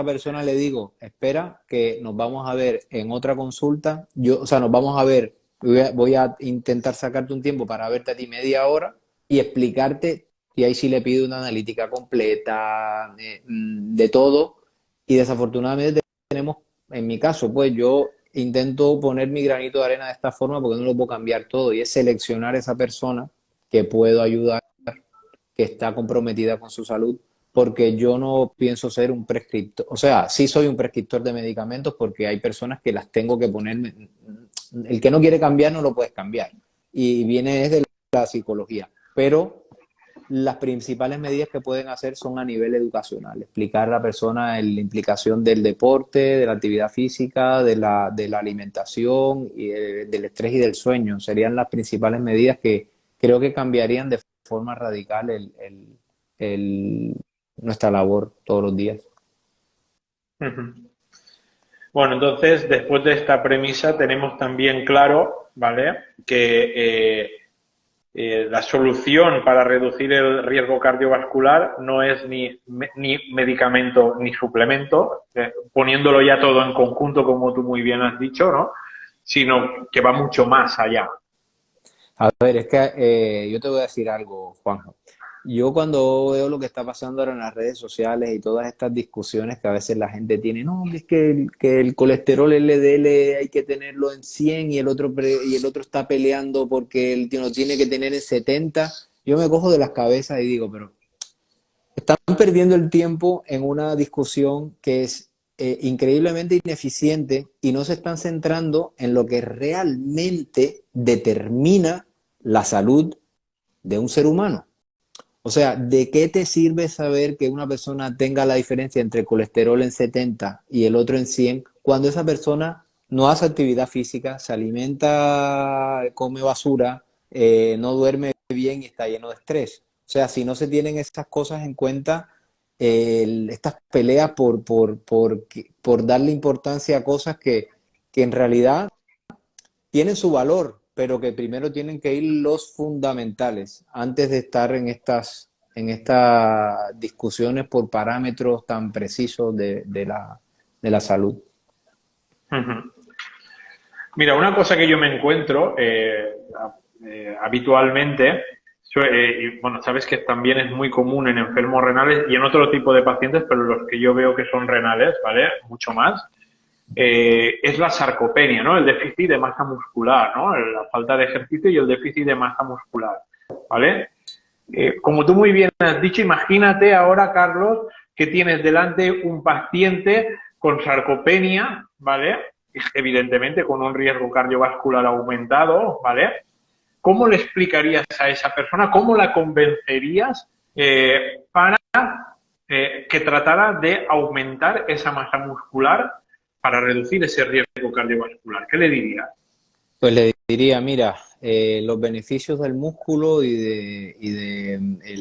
persona le digo, espera que nos vamos a ver en otra consulta, o sea, nos vamos a ver, voy a intentar sacarte un tiempo para verte a ti media hora y explicarte, y ahí sí le pido una analítica completa de todo, y desafortunadamente tenemos, en mi caso, pues yo intento poner mi granito de arena de esta forma porque no lo puedo cambiar todo, y es seleccionar esa persona que puedo ayudar, que está comprometida con su salud, porque yo no pienso ser un prescriptor, o sea, sí soy un prescriptor de medicamentos porque hay personas que las tengo que poner, el que no quiere cambiar no lo puedes cambiar, y viene desde la psicología, pero las principales medidas que pueden hacer son a nivel educacional, explicar a la persona la implicación del deporte, de la actividad física, de la alimentación, y del estrés y del sueño, serían las principales medidas que creo que cambiarían de forma radical el, nuestra labor todos los días. Uh-huh. Bueno, entonces, después de esta premisa, tenemos también claro, ¿vale?, que la solución para reducir el riesgo cardiovascular no es ni medicamento ni suplemento, poniéndolo ya todo en conjunto, como tú muy bien has dicho, ¿no?, sino que va mucho más allá. A ver, es que yo te voy a decir algo, Juanjo. Yo cuando veo lo que está pasando ahora en las redes sociales y todas estas discusiones que a veces la gente tiene, no, es que el colesterol LDL hay que tenerlo en 100 y y el otro está peleando porque él lo tiene que tener en 70, yo me cojo de las cabezas y digo, pero están perdiendo el tiempo en una discusión que es increíblemente ineficiente y no se están centrando en lo que realmente determina la salud de un ser humano. O sea, ¿de qué te sirve saber que una persona tenga la diferencia entre el colesterol en 70 y el otro en 100 cuando esa persona no hace actividad física, se alimenta, come basura, no duerme bien y está lleno de estrés? O sea, si no se tienen esas cosas en cuenta, estas peleas por darle importancia a cosas que en realidad tienen su valor, pero que primero tienen que ir los fundamentales antes de estar en estas discusiones por parámetros tan precisos de la salud. Uh-huh. Mira, una cosa que yo me encuentro habitualmente, y bueno, sabes que también es muy común en enfermos renales y en otro tipo de pacientes, pero los que yo veo que son renales, ¿vale? Mucho más, es la sarcopenia, ¿no? El déficit de masa muscular, ¿no? La falta de ejercicio y el déficit de masa muscular, ¿vale? Como tú muy bien has dicho, imagínate ahora, Carlos, que tienes delante un paciente con sarcopenia, ¿vale?, evidentemente con un riesgo cardiovascular aumentado, ¿vale? ¿Cómo le explicarías a esa persona, cómo la convencerías para que tratara de aumentar esa masa muscular para reducir ese riesgo cardiovascular? ¿Qué le dirías? Pues le diría, mira, los beneficios del músculo el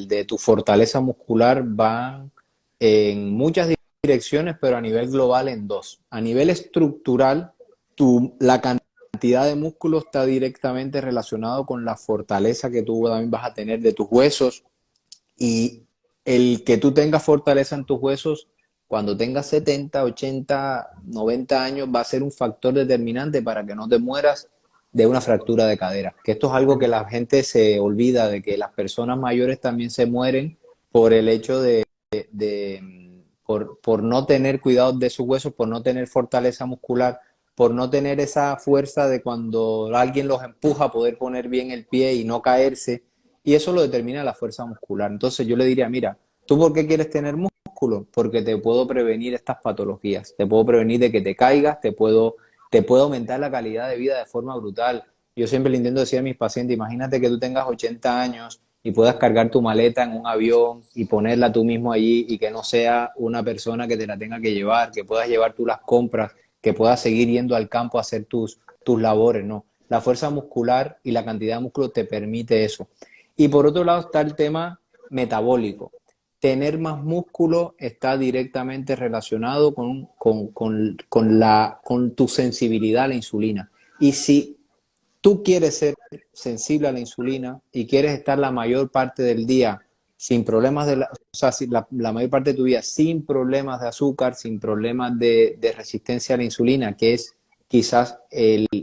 de tu fortaleza muscular van en muchas direcciones, pero a nivel global en dos. A nivel estructural, la cantidad de músculo está directamente relacionado con la fortaleza que tú también vas a tener de tus huesos, y el que tú tengas fortaleza en tus huesos cuando tengas 70, 80, 90 años va a ser un factor determinante para que no te mueras de una fractura de cadera. Que esto es algo que la gente se olvida, de que las personas mayores también se mueren por el hecho por no tener cuidado de sus huesos, por no tener fortaleza muscular, por no tener esa fuerza de cuando alguien los empuja, poder poner bien el pie y no caerse. Y eso lo determina la fuerza muscular. Entonces yo le diría, mira, ¿tú por qué quieres tener músculo? Porque te puedo prevenir estas patologías, te puedo prevenir de que te caigas, te puedo aumentar la calidad de vida de forma brutal. Yo siempre le intento decir a mis pacientes, imagínate que tú tengas 80 años y puedas cargar tu maleta en un avión y ponerla tú mismo allí y que no sea una persona que te la tenga que llevar, que puedas llevar tú las compras, que puedas seguir yendo al campo a hacer tus labores, ¿no? La fuerza muscular y la cantidad de músculo te permite eso. Y por otro lado está el tema metabólico. Tener más músculo está directamente relacionado con tu sensibilidad a la insulina. Y si tú quieres ser sensible a la insulina y quieres estar la mayor parte del día sin problemas o sea, la mayor parte de tu vida sin problemas de azúcar, sin problemas de resistencia a la insulina, que es quizás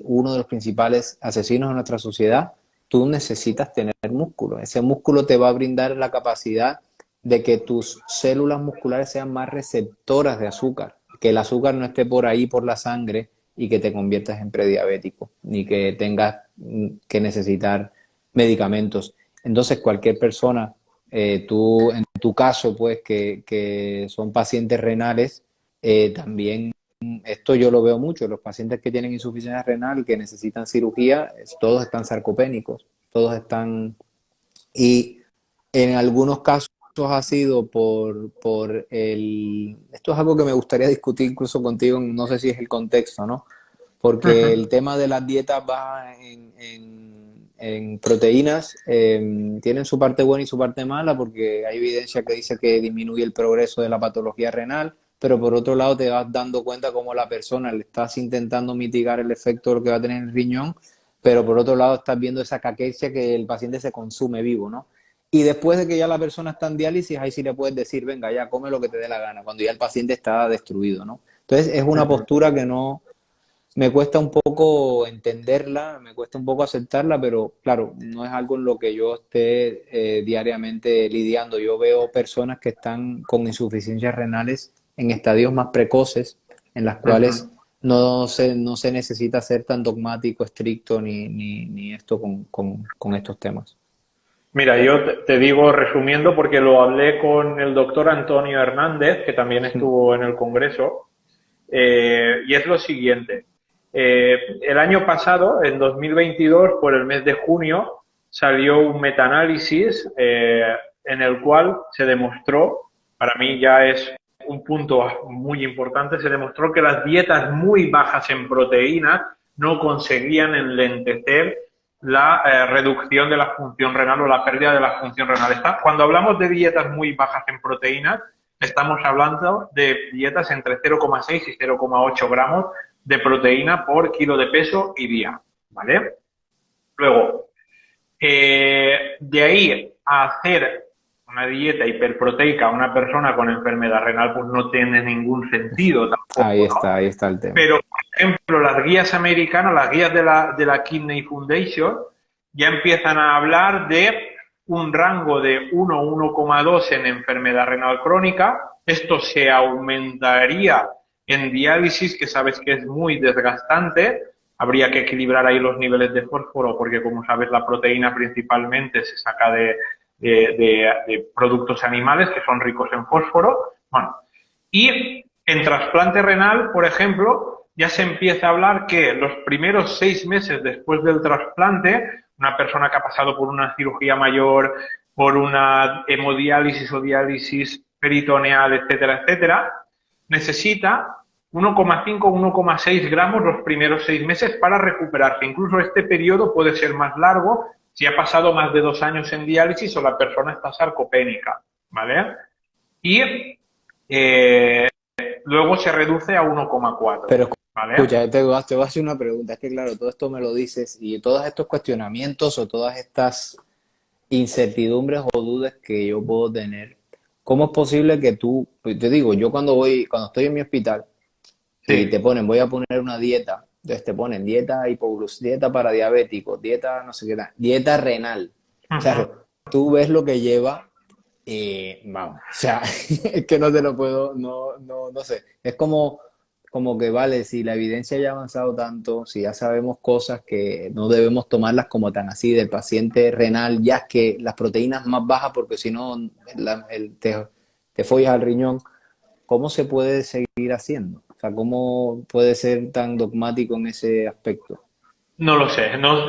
uno de los principales asesinos de nuestra sociedad, tú necesitas tener músculo. Ese músculo te va a brindar la capacidad de que tus células musculares sean más receptoras de azúcar, que el azúcar no esté por ahí por la sangre y que te conviertas en prediabético, ni que tengas que necesitar medicamentos. Entonces, cualquier persona, tú en tu caso, pues, que son pacientes renales, también esto yo lo veo mucho, los pacientes que tienen insuficiencia renal, que necesitan cirugía, todos están sarcopénicos, todos están, y en algunos casos ha sido esto es algo que me gustaría discutir incluso contigo, no sé si es el contexto, ¿no? Porque el tema de las dietas bajas en proteínas tienen su parte buena y su parte mala, porque hay evidencia que dice que disminuye el progreso de la patología renal, pero por otro lado te vas dando cuenta cómo la persona le estás intentando mitigar el efecto de lo que va a tener en el riñón, pero por otro lado estás viendo esa caquecia que el paciente se consume vivo, ¿no? Y después de que ya la persona está en diálisis, ahí sí le puedes decir, venga, ya come lo que te dé la gana, cuando ya el paciente está destruido, ¿no? Entonces es una postura que no, me cuesta un poco entenderla, me cuesta un poco aceptarla, pero claro, no es algo en lo que yo esté diariamente lidiando. Yo veo personas que están con insuficiencias renales en estadios más precoces, en las cuales no se necesita ser tan dogmático, estricto, ni esto con estos temas. Mira, yo te digo resumiendo porque lo hablé con el doctor Antonio Hernández, que también estuvo en el Congreso, y es lo siguiente. El año pasado, en 2022, por el mes de junio, salió un metaanálisis en el cual se demostró, para mí ya es un punto muy importante, se demostró que las dietas muy bajas en proteínas no conseguían enlentecer la reducción de la función renal o la pérdida de la función renal. Cuando hablamos de dietas muy bajas en proteínas, estamos hablando de dietas entre 0,6 y 0,8 gramos de proteína por kilo de peso y día, ¿vale? Luego, de ahí a hacer una dieta hiperproteica a una persona con enfermedad renal, pues no tiene ningún sentido tampoco, Ahí ¿no? está, ahí está el tema. Pero, por ejemplo, las guías americanas, las guías de la Kidney Foundation, ya empiezan a hablar de un rango de 1 a 1,2 en enfermedad renal crónica. Esto se aumentaría en diálisis, que sabes que es muy desgastante. Habría que equilibrar ahí los niveles de fósforo, porque como sabes, la proteína principalmente se saca de productos animales que son ricos en fósforo. Bueno, y en trasplante renal, por ejemplo, ya se empieza a hablar que los primeros 6 meses después del trasplante, una persona que ha pasado por una cirugía mayor, por una hemodiálisis o diálisis peritoneal, etcétera, etcétera, necesita 1,5-1,6 gramos los primeros 6 meses para recuperarse. Incluso este periodo puede ser más largo si ha pasado más de 2 años en diálisis o la persona está sarcopénica, ¿vale? Y luego se reduce a 1,4, Pero ¿vale? escucha, te voy a hacer una pregunta. Es que claro, todo esto me lo dices y todos estos cuestionamientos o todas estas incertidumbres o dudas que yo puedo tener, ¿Cómo es posible que tú, pues te digo, yo cuando estoy en mi hospital y Sí. te ponen, voy a poner una dieta, entonces te ponen dieta dieta para diabéticos, dieta no sé qué, dieta renal. Ujú. Claro, tú ves lo que lleva y vamos, o sea, es que no te lo puedo, no sé. Es como que vale, si la evidencia ya ha avanzado tanto, si ya sabemos cosas que no debemos tomarlas como tan así del paciente renal, ya es que las proteínas más bajas, porque si no te follas al riñón, ¿cómo se puede seguir haciendo? O sea, ¿cómo puede ser tan dogmático en ese aspecto? No lo sé, no,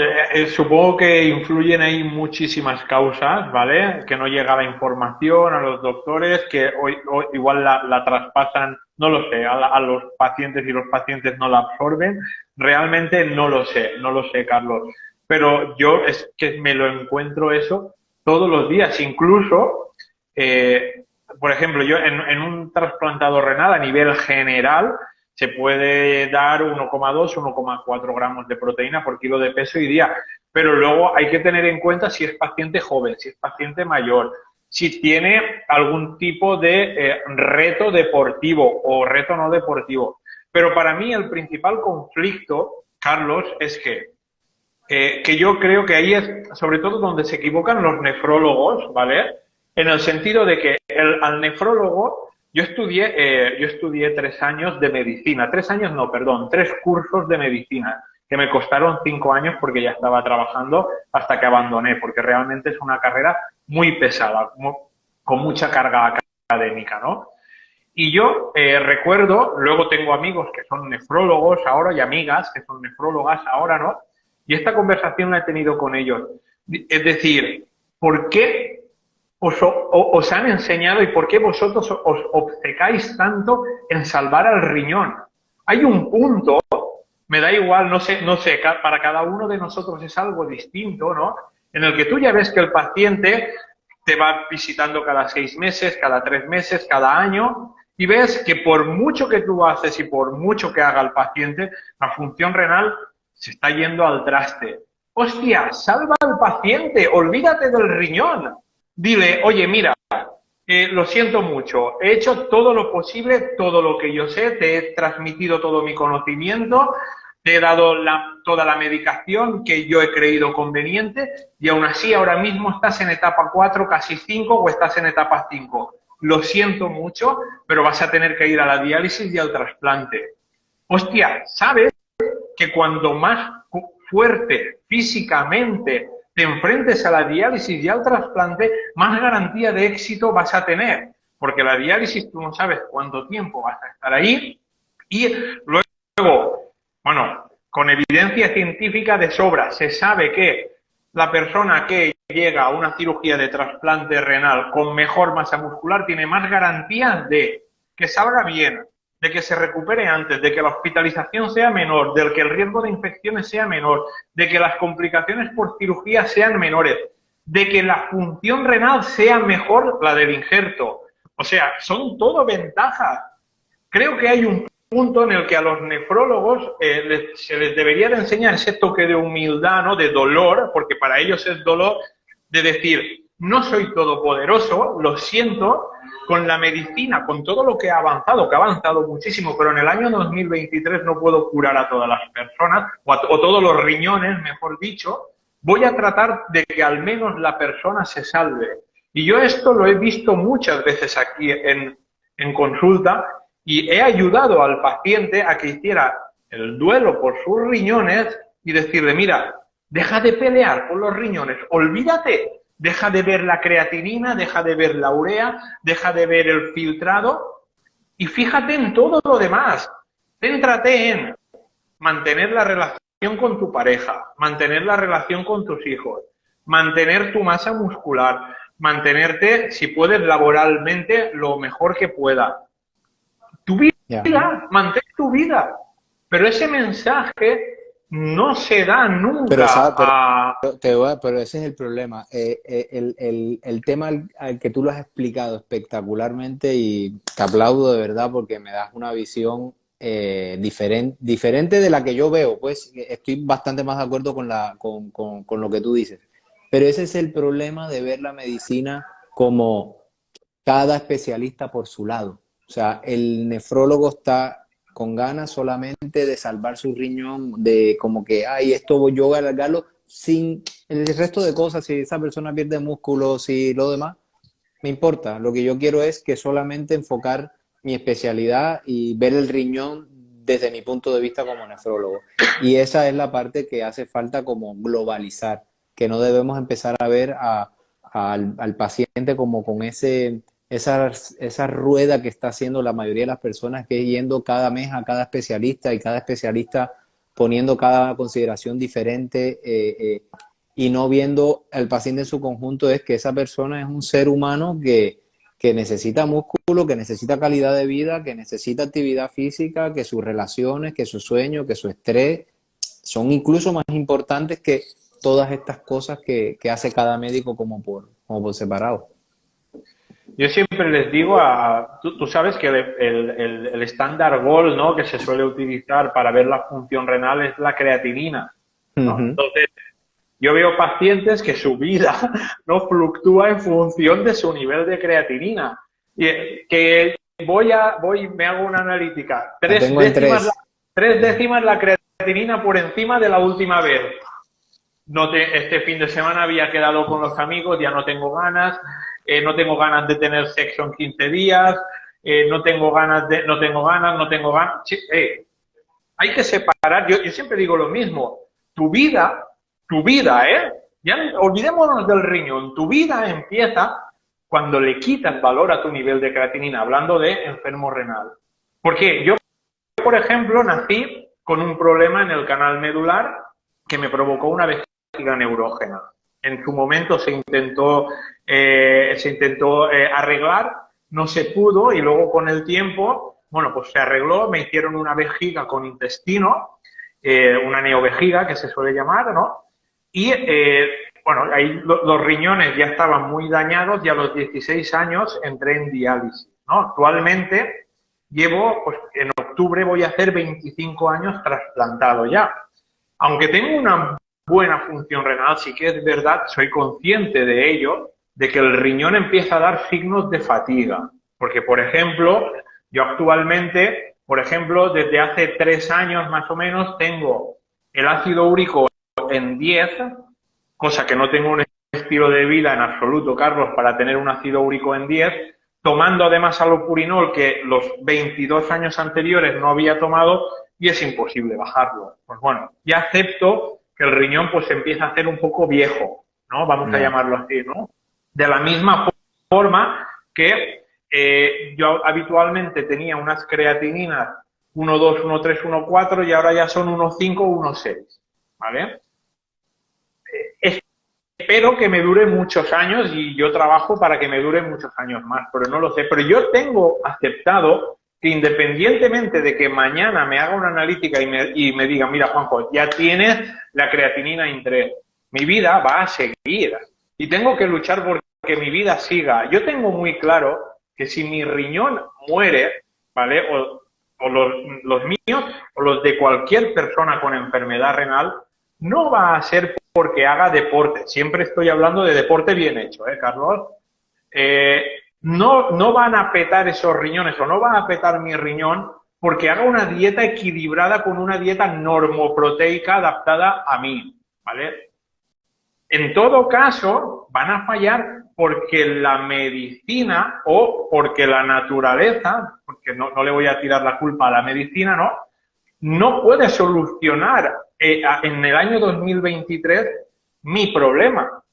supongo que influyen ahí muchísimas causas, ¿vale? Que no llega la información a los doctores, que igual la traspasan, no lo sé, a los pacientes y los pacientes no la absorben. Realmente no lo sé, Carlos. Pero yo es que me lo encuentro eso todos los días, incluso, eh, por ejemplo, yo en un trasplantado renal a nivel general, se puede dar 1,2, 1,4 gramos de proteína por kilo de peso y día. Pero luego hay que tener en cuenta si es paciente joven, si es paciente mayor, si tiene algún tipo de reto deportivo o reto no deportivo. Pero para mí el principal conflicto, Carlos, es que yo creo que ahí es sobre todo donde se equivocan los nefrólogos, ¿vale? En el sentido de que al nefrólogo, yo estudié 3 años de medicina, 3 años no, perdón, 3 cursos de medicina, que me costaron 5 años porque ya estaba trabajando hasta que abandoné, porque realmente es una carrera muy pesada, con mucha carga académica, ¿no? Y yo recuerdo, luego tengo amigos que son nefrólogos ahora y amigas que son nefrólogas ahora, ¿no? Y esta conversación la he tenido con ellos. Es decir, ¿por qué os han enseñado y por qué vosotros os obcecáis tanto en salvar al riñón? Hay un punto, me da igual, no sé, para cada uno de nosotros es algo distinto, ¿no? En el que tú ya ves que el paciente te va visitando cada 6 meses, cada 3 meses, cada año, y ves que por mucho que tú haces y por mucho que haga el paciente, la función renal se está yendo al traste. Hostia, salva al paciente, olvídate del riñón. Dile, oye, mira, lo siento mucho, he hecho todo lo posible, todo lo que yo sé, te he transmitido todo mi conocimiento, te he dado toda la medicación que yo he creído conveniente y aún así ahora mismo estás en etapa 4, casi 5 o estás en etapa 5. Lo siento mucho, pero vas a tener que ir a la diálisis y al trasplante. Hostia, ¿sabes que cuando más fuerte físicamente te enfrentes a la diálisis y al trasplante, más garantía de éxito vas a tener? Porque la diálisis tú no sabes cuánto tiempo vas a estar ahí y luego, bueno, con evidencia científica de sobra, se sabe que la persona que llega a una cirugía de trasplante renal con mejor masa muscular tiene más garantías de que salga bien, de que se recupere antes, de que la hospitalización sea menor, de que el riesgo de infecciones sea menor, de que las complicaciones por cirugía sean menores, de que la función renal sea mejor la del injerto. O sea, son todo ventajas. Creo que hay un punto en el que a los nefrólogos se les debería de enseñar ese toque de humildad, ¿no? De dolor, porque para ellos es dolor, de decir, no soy todopoderoso, lo siento, con la medicina, con todo lo que ha avanzado muchísimo, pero en el año 2023 no puedo curar a todas las personas, o todos los riñones, mejor dicho, voy a tratar de que al menos la persona se salve. Y yo esto lo he visto muchas veces aquí en consulta y he ayudado al paciente a que hiciera el duelo por sus riñones y decirle, mira, deja de pelear por los riñones, olvídate, deja de ver la creatinina, deja de ver la urea, deja de ver el filtrado y fíjate en todo lo demás. Céntrate en mantener la relación con tu pareja, mantener la relación con tus hijos, mantener tu masa muscular, mantenerte, si puedes, laboralmente lo mejor que puedas. Tu Ya. vida, mantén tu vida. Pero ese mensaje no se da Pero, nunca ¿sabes? a... Pero ese es el problema. El tema al que tú lo has explicado espectacularmente y te aplaudo de verdad porque me das una visión diferente de la que yo veo. Pues estoy bastante más de acuerdo con lo que tú dices. Pero ese es el problema de ver la medicina como cada especialista por su lado. O sea, el nefrólogo está con ganas solamente de salvar su riñón, de como que, ay, esto voy yo a alargarlo, sin el resto de cosas, si esa persona pierde músculo, si lo demás, me importa. Lo que yo quiero es que solamente enfocar mi especialidad y ver el riñón desde mi punto de vista como nefrólogo. Y esa es la parte que hace falta como globalizar, que no debemos empezar a ver al paciente como con esa rueda que está haciendo la mayoría de las personas, que es yendo cada mes a cada especialista y cada especialista poniendo cada consideración diferente y no viendo al paciente en su conjunto, es que esa persona es un ser humano que necesita músculo, que necesita calidad de vida, que necesita actividad física, que sus relaciones, que su sueño, que su estrés son incluso más importantes que todas estas cosas que hace cada médico como por separado. Yo siempre les digo tú sabes que el estándar GOL, ¿no?, que se suele utilizar para ver la función renal es la creatinina, ¿no? Ujú. Entonces, yo veo pacientes que su vida no fluctúa en función de su nivel de creatinina. Y que me hago una analítica, La tengo en 3. tres décimas la creatinina por encima de la última vez. Este fin de semana había quedado con los amigos, ya no tengo ganas, no tengo ganas de tener sexo en 15 días, no tengo ganas. Sí, hay que separar, yo siempre digo lo mismo, tu vida, ya olvidémonos del riñón, tu vida empieza cuando le quitas valor a tu nivel de creatinina, hablando de enfermo renal. Porque yo, por ejemplo, nací con un problema en el canal medular que me provocó una vejiga neurógena. En su momento se intentó arreglar, no se pudo y luego con el tiempo, bueno, pues se arregló, me hicieron una vejiga con intestino, una neovejiga que se suele llamar, ¿no? Y bueno, ahí los riñones ya estaban muy dañados y a los 16 años entré en diálisis, ¿no? Actualmente pues en octubre voy a hacer 25 años trasplantado ya. Aunque tengo una buena función renal, sí que es verdad, soy consciente de ello, de que el riñón empieza a dar signos de fatiga. Porque, por ejemplo, yo actualmente, desde hace 3 años más o menos, tengo el ácido úrico en 10, cosa que no tengo un estilo de vida en absoluto, Carlos, para tener un ácido úrico en 10, tomando además alopurinol que los 22 años anteriores no había tomado y es imposible bajarlo. Pues bueno, ya acepto que el riñón pues empieza a hacer un poco viejo, ¿no? Vamos a Ya. llamarlo así, ¿no? De la misma forma que yo habitualmente tenía unas creatininas 1,2, 1,3, 1,4 y ahora ya son 1,5, 1,6, ¿vale? Espero que me dure muchos años y yo trabajo para que me dure muchos años más, pero no lo sé. Pero yo tengo aceptado que independientemente de que mañana me haga una analítica y me diga, mira, Juanjo, ya tienes la creatinina en 3, mi vida va a seguir y tengo que luchar por que mi vida siga. Yo tengo muy claro que si mi riñón muere, ¿vale? O los míos o los de cualquier persona con enfermedad renal, no va a ser porque haga deporte. Siempre estoy hablando de deporte bien hecho, Carlos? No van a petar esos riñones o no va a petar mi riñón porque haga una dieta equilibrada con una dieta normoproteica adaptada a mí, ¿vale? En todo caso, van a fallar porque la medicina o porque la naturaleza, porque no le voy a tirar la culpa a la medicina, ¿no? No puede solucionar en el año 2023 mi problema,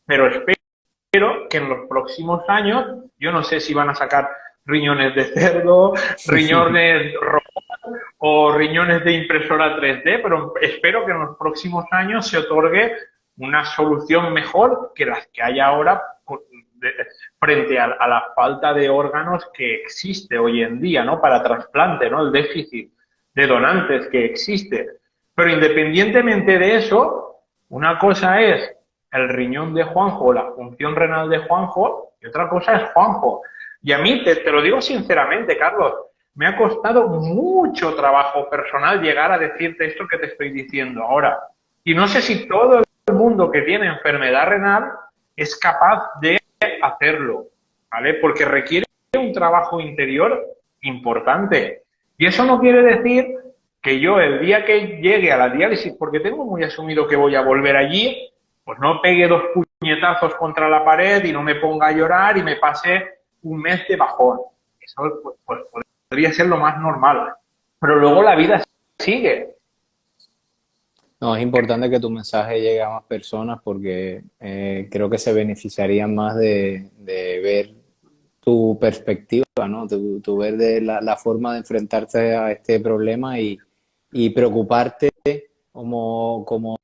pero espero que en los próximos años, yo no sé si van a sacar riñones de cerdo, riñones robots o riñones de impresora 3D, pero espero que en los próximos años se otorgue una solución mejor que las que hay ahora frente a la falta de órganos que existe hoy en día, ¿no? Para trasplante, ¿no? El déficit de donantes que existe. Pero independientemente de eso, una cosa es el riñón de Juanjo, la función renal de Juanjo, y otra cosa es Juanjo. Y a mí, te lo digo sinceramente, Carlos, me ha costado mucho trabajo personal llegar a decirte esto que te estoy diciendo ahora. Y no sé si todo el mundo que tiene enfermedad renal es capaz de hacerlo. ¿vale? Porque requiere un trabajo interior importante. Y eso no quiere decir que yo el día que llegue a la diálisis, porque tengo muy asumido que voy a volver allí, pues no pegue dos puñetazos contra la pared y no me ponga a llorar y me pase un mes de bajón. Eso pues, podría ser lo más normal. Pero luego la vida sigue. No, es importante que tu mensaje llegue a más personas porque creo que se beneficiarían más de ver tu perspectiva, ¿no? Tu ver de la forma de enfrentarse a este problema y preocuparte como, como,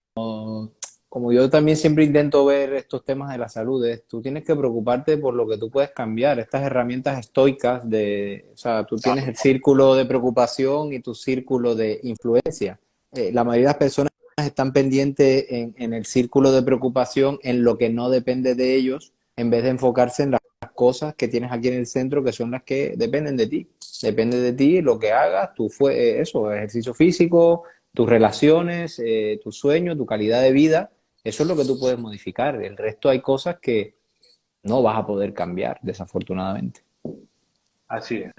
como yo también siempre intento ver estos temas de la salud. Tú tienes que preocuparte por lo que tú puedes cambiar. Estas herramientas estoicas o sea, tú tienes el círculo de preocupación y tu círculo de influencia. La mayoría de las personas están pendientes en el círculo de preocupación en lo que no depende de ellos, en vez de enfocarse en las cosas que tienes aquí en el centro, que son las que dependen de ti. Depende de ti lo que hagas, eso, ejercicio físico, tus relaciones, tu sueño, tu calidad de vida. Eso es lo que tú puedes modificar. El resto hay cosas que no vas a poder cambiar, desafortunadamente. Así es,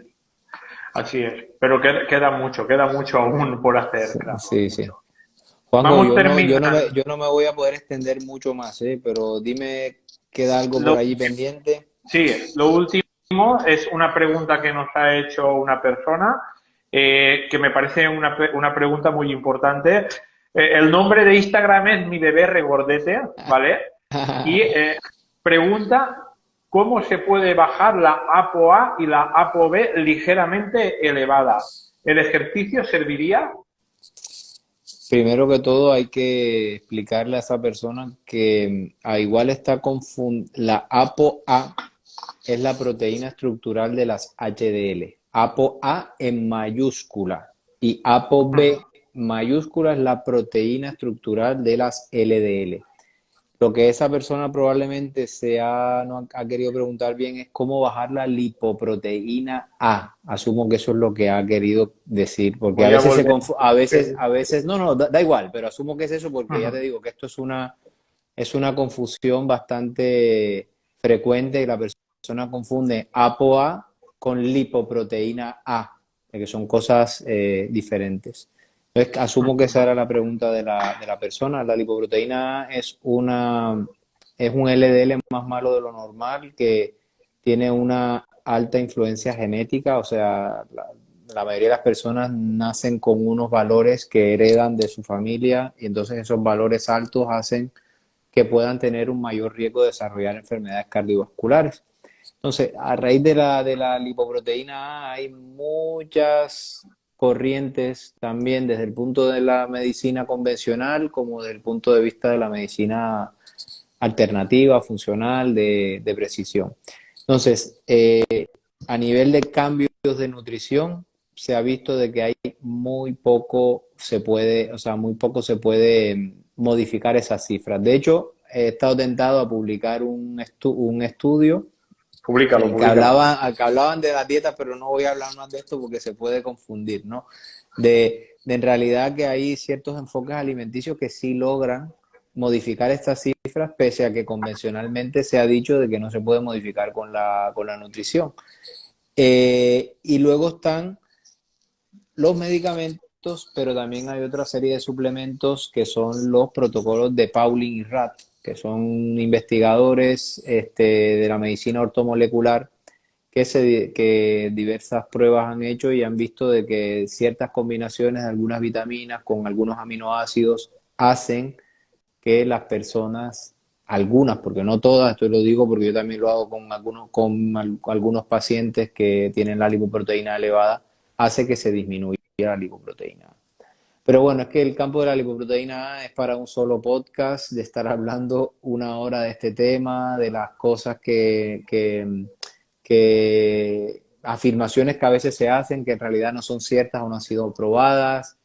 así es. Pero queda mucho aún por hacer, claro, Sí, sí. mucho. Juanjo, Vamos terminando. yo no me voy a poder extender mucho más, ¿eh? Pero dime, ¿queda algo por Lo, allí pendiente? sí, lo último es una pregunta que nos ha hecho una persona que me parece una pregunta muy importante. El nombre de Instagram es mi bebé regordete, ¿vale? Y pregunta cómo se puede bajar la ApoA y la ApoB ligeramente elevada. ¿El ejercicio serviría? Primero que todo hay que explicarle a esa persona que igual está la ApoA es la proteína estructural de las HDL. ApoA en mayúscula y ApoB mayúscula es la proteína estructural de las LDL. Lo que esa persona probablemente no ha querido preguntar bien es cómo bajar la lipoproteína A. Asumo que eso es lo que ha querido decir, porque a Voy a veces volver. a veces, no, da igual, pero asumo que es eso porque ya te digo que esto es una confusión bastante frecuente y la persona confunde ApoA con lipoproteína A, que son cosas diferentes. Entonces, asumo que esa era la pregunta de la persona. La lipoproteína A es un LDL más malo de lo normal que tiene una alta influencia genética, o sea, la mayoría de las personas nacen con unos valores que heredan de su familia y entonces esos valores altos hacen que puedan tener un mayor riesgo de desarrollar enfermedades cardiovasculares. Entonces, a raíz de la lipoproteína A hay muchas corrientes también desde el punto de la medicina convencional como desde el punto de vista de la medicina alternativa, funcional, de precisión. Entonces, a nivel de cambios de nutrición, se ha visto de que hay muy poco se puede modificar esas cifras. De hecho, he estado tentado a publicar un estudio en Públicalo, el públicalo. que hablaban de las dietas, pero no voy a hablar más de esto porque se puede confundir, ¿no? De en realidad que hay ciertos enfoques alimenticios que sí logran modificar estas cifras, pese a que convencionalmente se ha dicho de que no se puede modificar con la nutrición. Y luego están los medicamentos, pero también hay otra serie de suplementos que son los protocolos de Pauling y Rath, que son investigadores de la medicina ortomolecular que diversas pruebas han hecho y han visto de que ciertas combinaciones de algunas vitaminas con algunos aminoácidos hacen que las personas, algunas, porque no todas, esto lo digo porque yo también lo hago algunos pacientes que tienen la lipoproteína elevada, hace que se disminuya la lipoproteína. Pero bueno, es que el campo de la lipoproteína es para un solo podcast, de estar hablando una hora de este tema, de las cosas que afirmaciones que a veces se hacen que en realidad no son ciertas o no han sido probadas.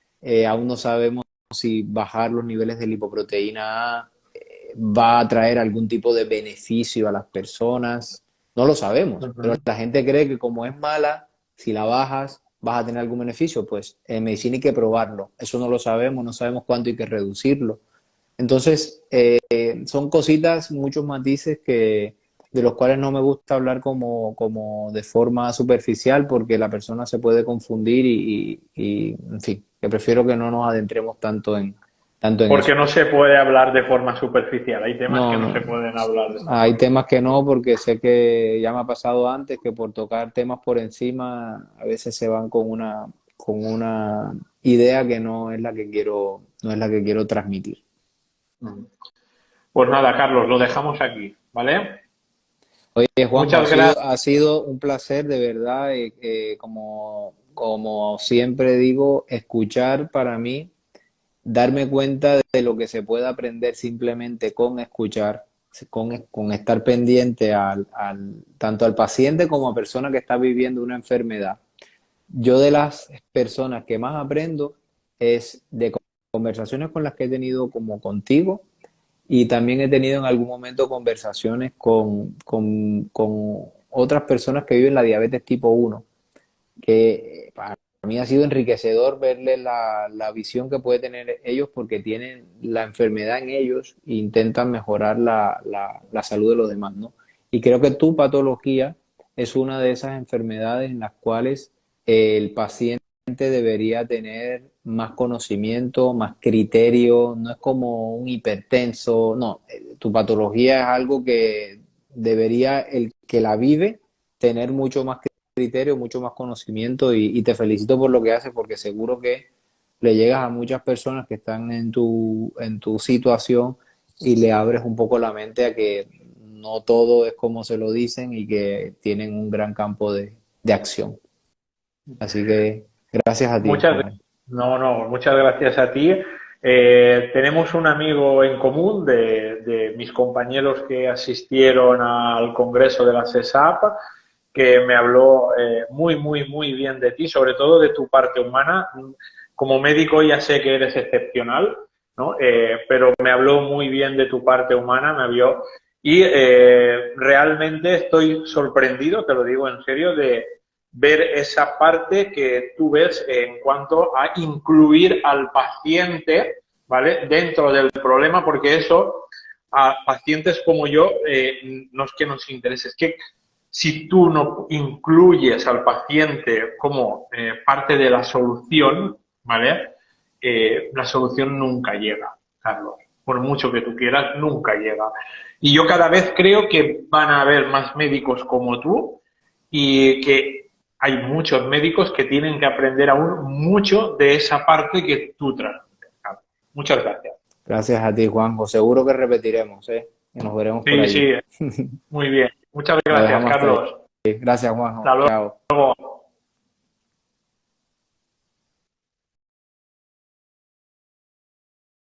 Aún no sabemos si bajar los niveles de lipoproteína A va a traer algún tipo de beneficio a las personas. No lo sabemos, pero la gente cree que como es mala, si la bajas vas a tener algún beneficio. Pues en medicina hay que probarlo. Eso no lo sabemos, no sabemos cuánto hay que reducirlo. Entonces, son cositas, muchos matices de los cuales no me gusta hablar como de forma superficial porque la persona se puede confundir en fin, que prefiero que no nos adentremos tanto en Porque eso. no se puede hablar de forma superficial, hay temas que No, no no. se pueden hablar de esa Hay forma. temas que no, porque sé que ya me ha pasado antes que por tocar temas por encima a veces se van con una idea que no es la que quiero, no es la que quiero transmitir. Mm. Pues nada, Carlos, lo dejamos aquí, ¿vale? Oye, Juanjo, Muchas gracias. ha sido un placer de verdad, como siempre digo, escuchar para mí, darme cuenta de lo que se puede aprender simplemente con escuchar, con estar pendiente tanto al paciente como a persona que está viviendo una enfermedad. Yo de las personas que más aprendo es de conversaciones con las que he tenido como contigo y también he tenido en algún momento conversaciones con otras personas que viven la diabetes tipo 1 que para mí ha sido enriquecedor verle la visión que puede tener ellos porque tienen la enfermedad en ellos e intentan mejorar la salud de los demás, ¿no? Y creo que tu patología es una de esas enfermedades en las cuales el paciente debería tener más conocimiento, más criterio, no es como un hipertenso, no, tu patología es algo que debería el que la vive tener mucho más criterio, mucho más conocimiento y te felicito por lo que haces porque seguro que le llegas a muchas personas que están en tu situación y le abres un poco la mente a que no todo es como se lo dicen y que tienen un gran campo de acción. Así que gracias a ti, Muchas, Juan. no, no, muchas gracias a ti. Tenemos un amigo en común de mis compañeros que asistieron al congreso de la CESAP que me habló muy, muy, muy bien de ti, sobre todo de tu parte humana. Como médico ya sé que eres excepcional, ¿no? Pero me habló muy bien de tu parte humana, me vio. Y realmente estoy sorprendido, te lo digo en serio, de ver esa parte que tú ves en cuanto a incluir al paciente, ¿vale? Dentro del problema, porque eso a pacientes como yo no es que nos interese, es que si tú no incluyes al paciente como parte de la solución, ¿vale? La solución nunca llega, Carlos. Por mucho que tú quieras, nunca llega. Y yo cada vez creo que van a haber más médicos como tú y que hay muchos médicos que tienen que aprender aún mucho de esa parte que tú transmites, Carlos. Muchas gracias. Gracias a ti, Juanjo. Seguro que repetiremos, ¿eh? Y nos veremos por Sí, allí. sí, muy bien. Muchas Lo gracias, dejamos hasta ahí. Carlos. Gracias, Juanjo. Hasta Chao. luego.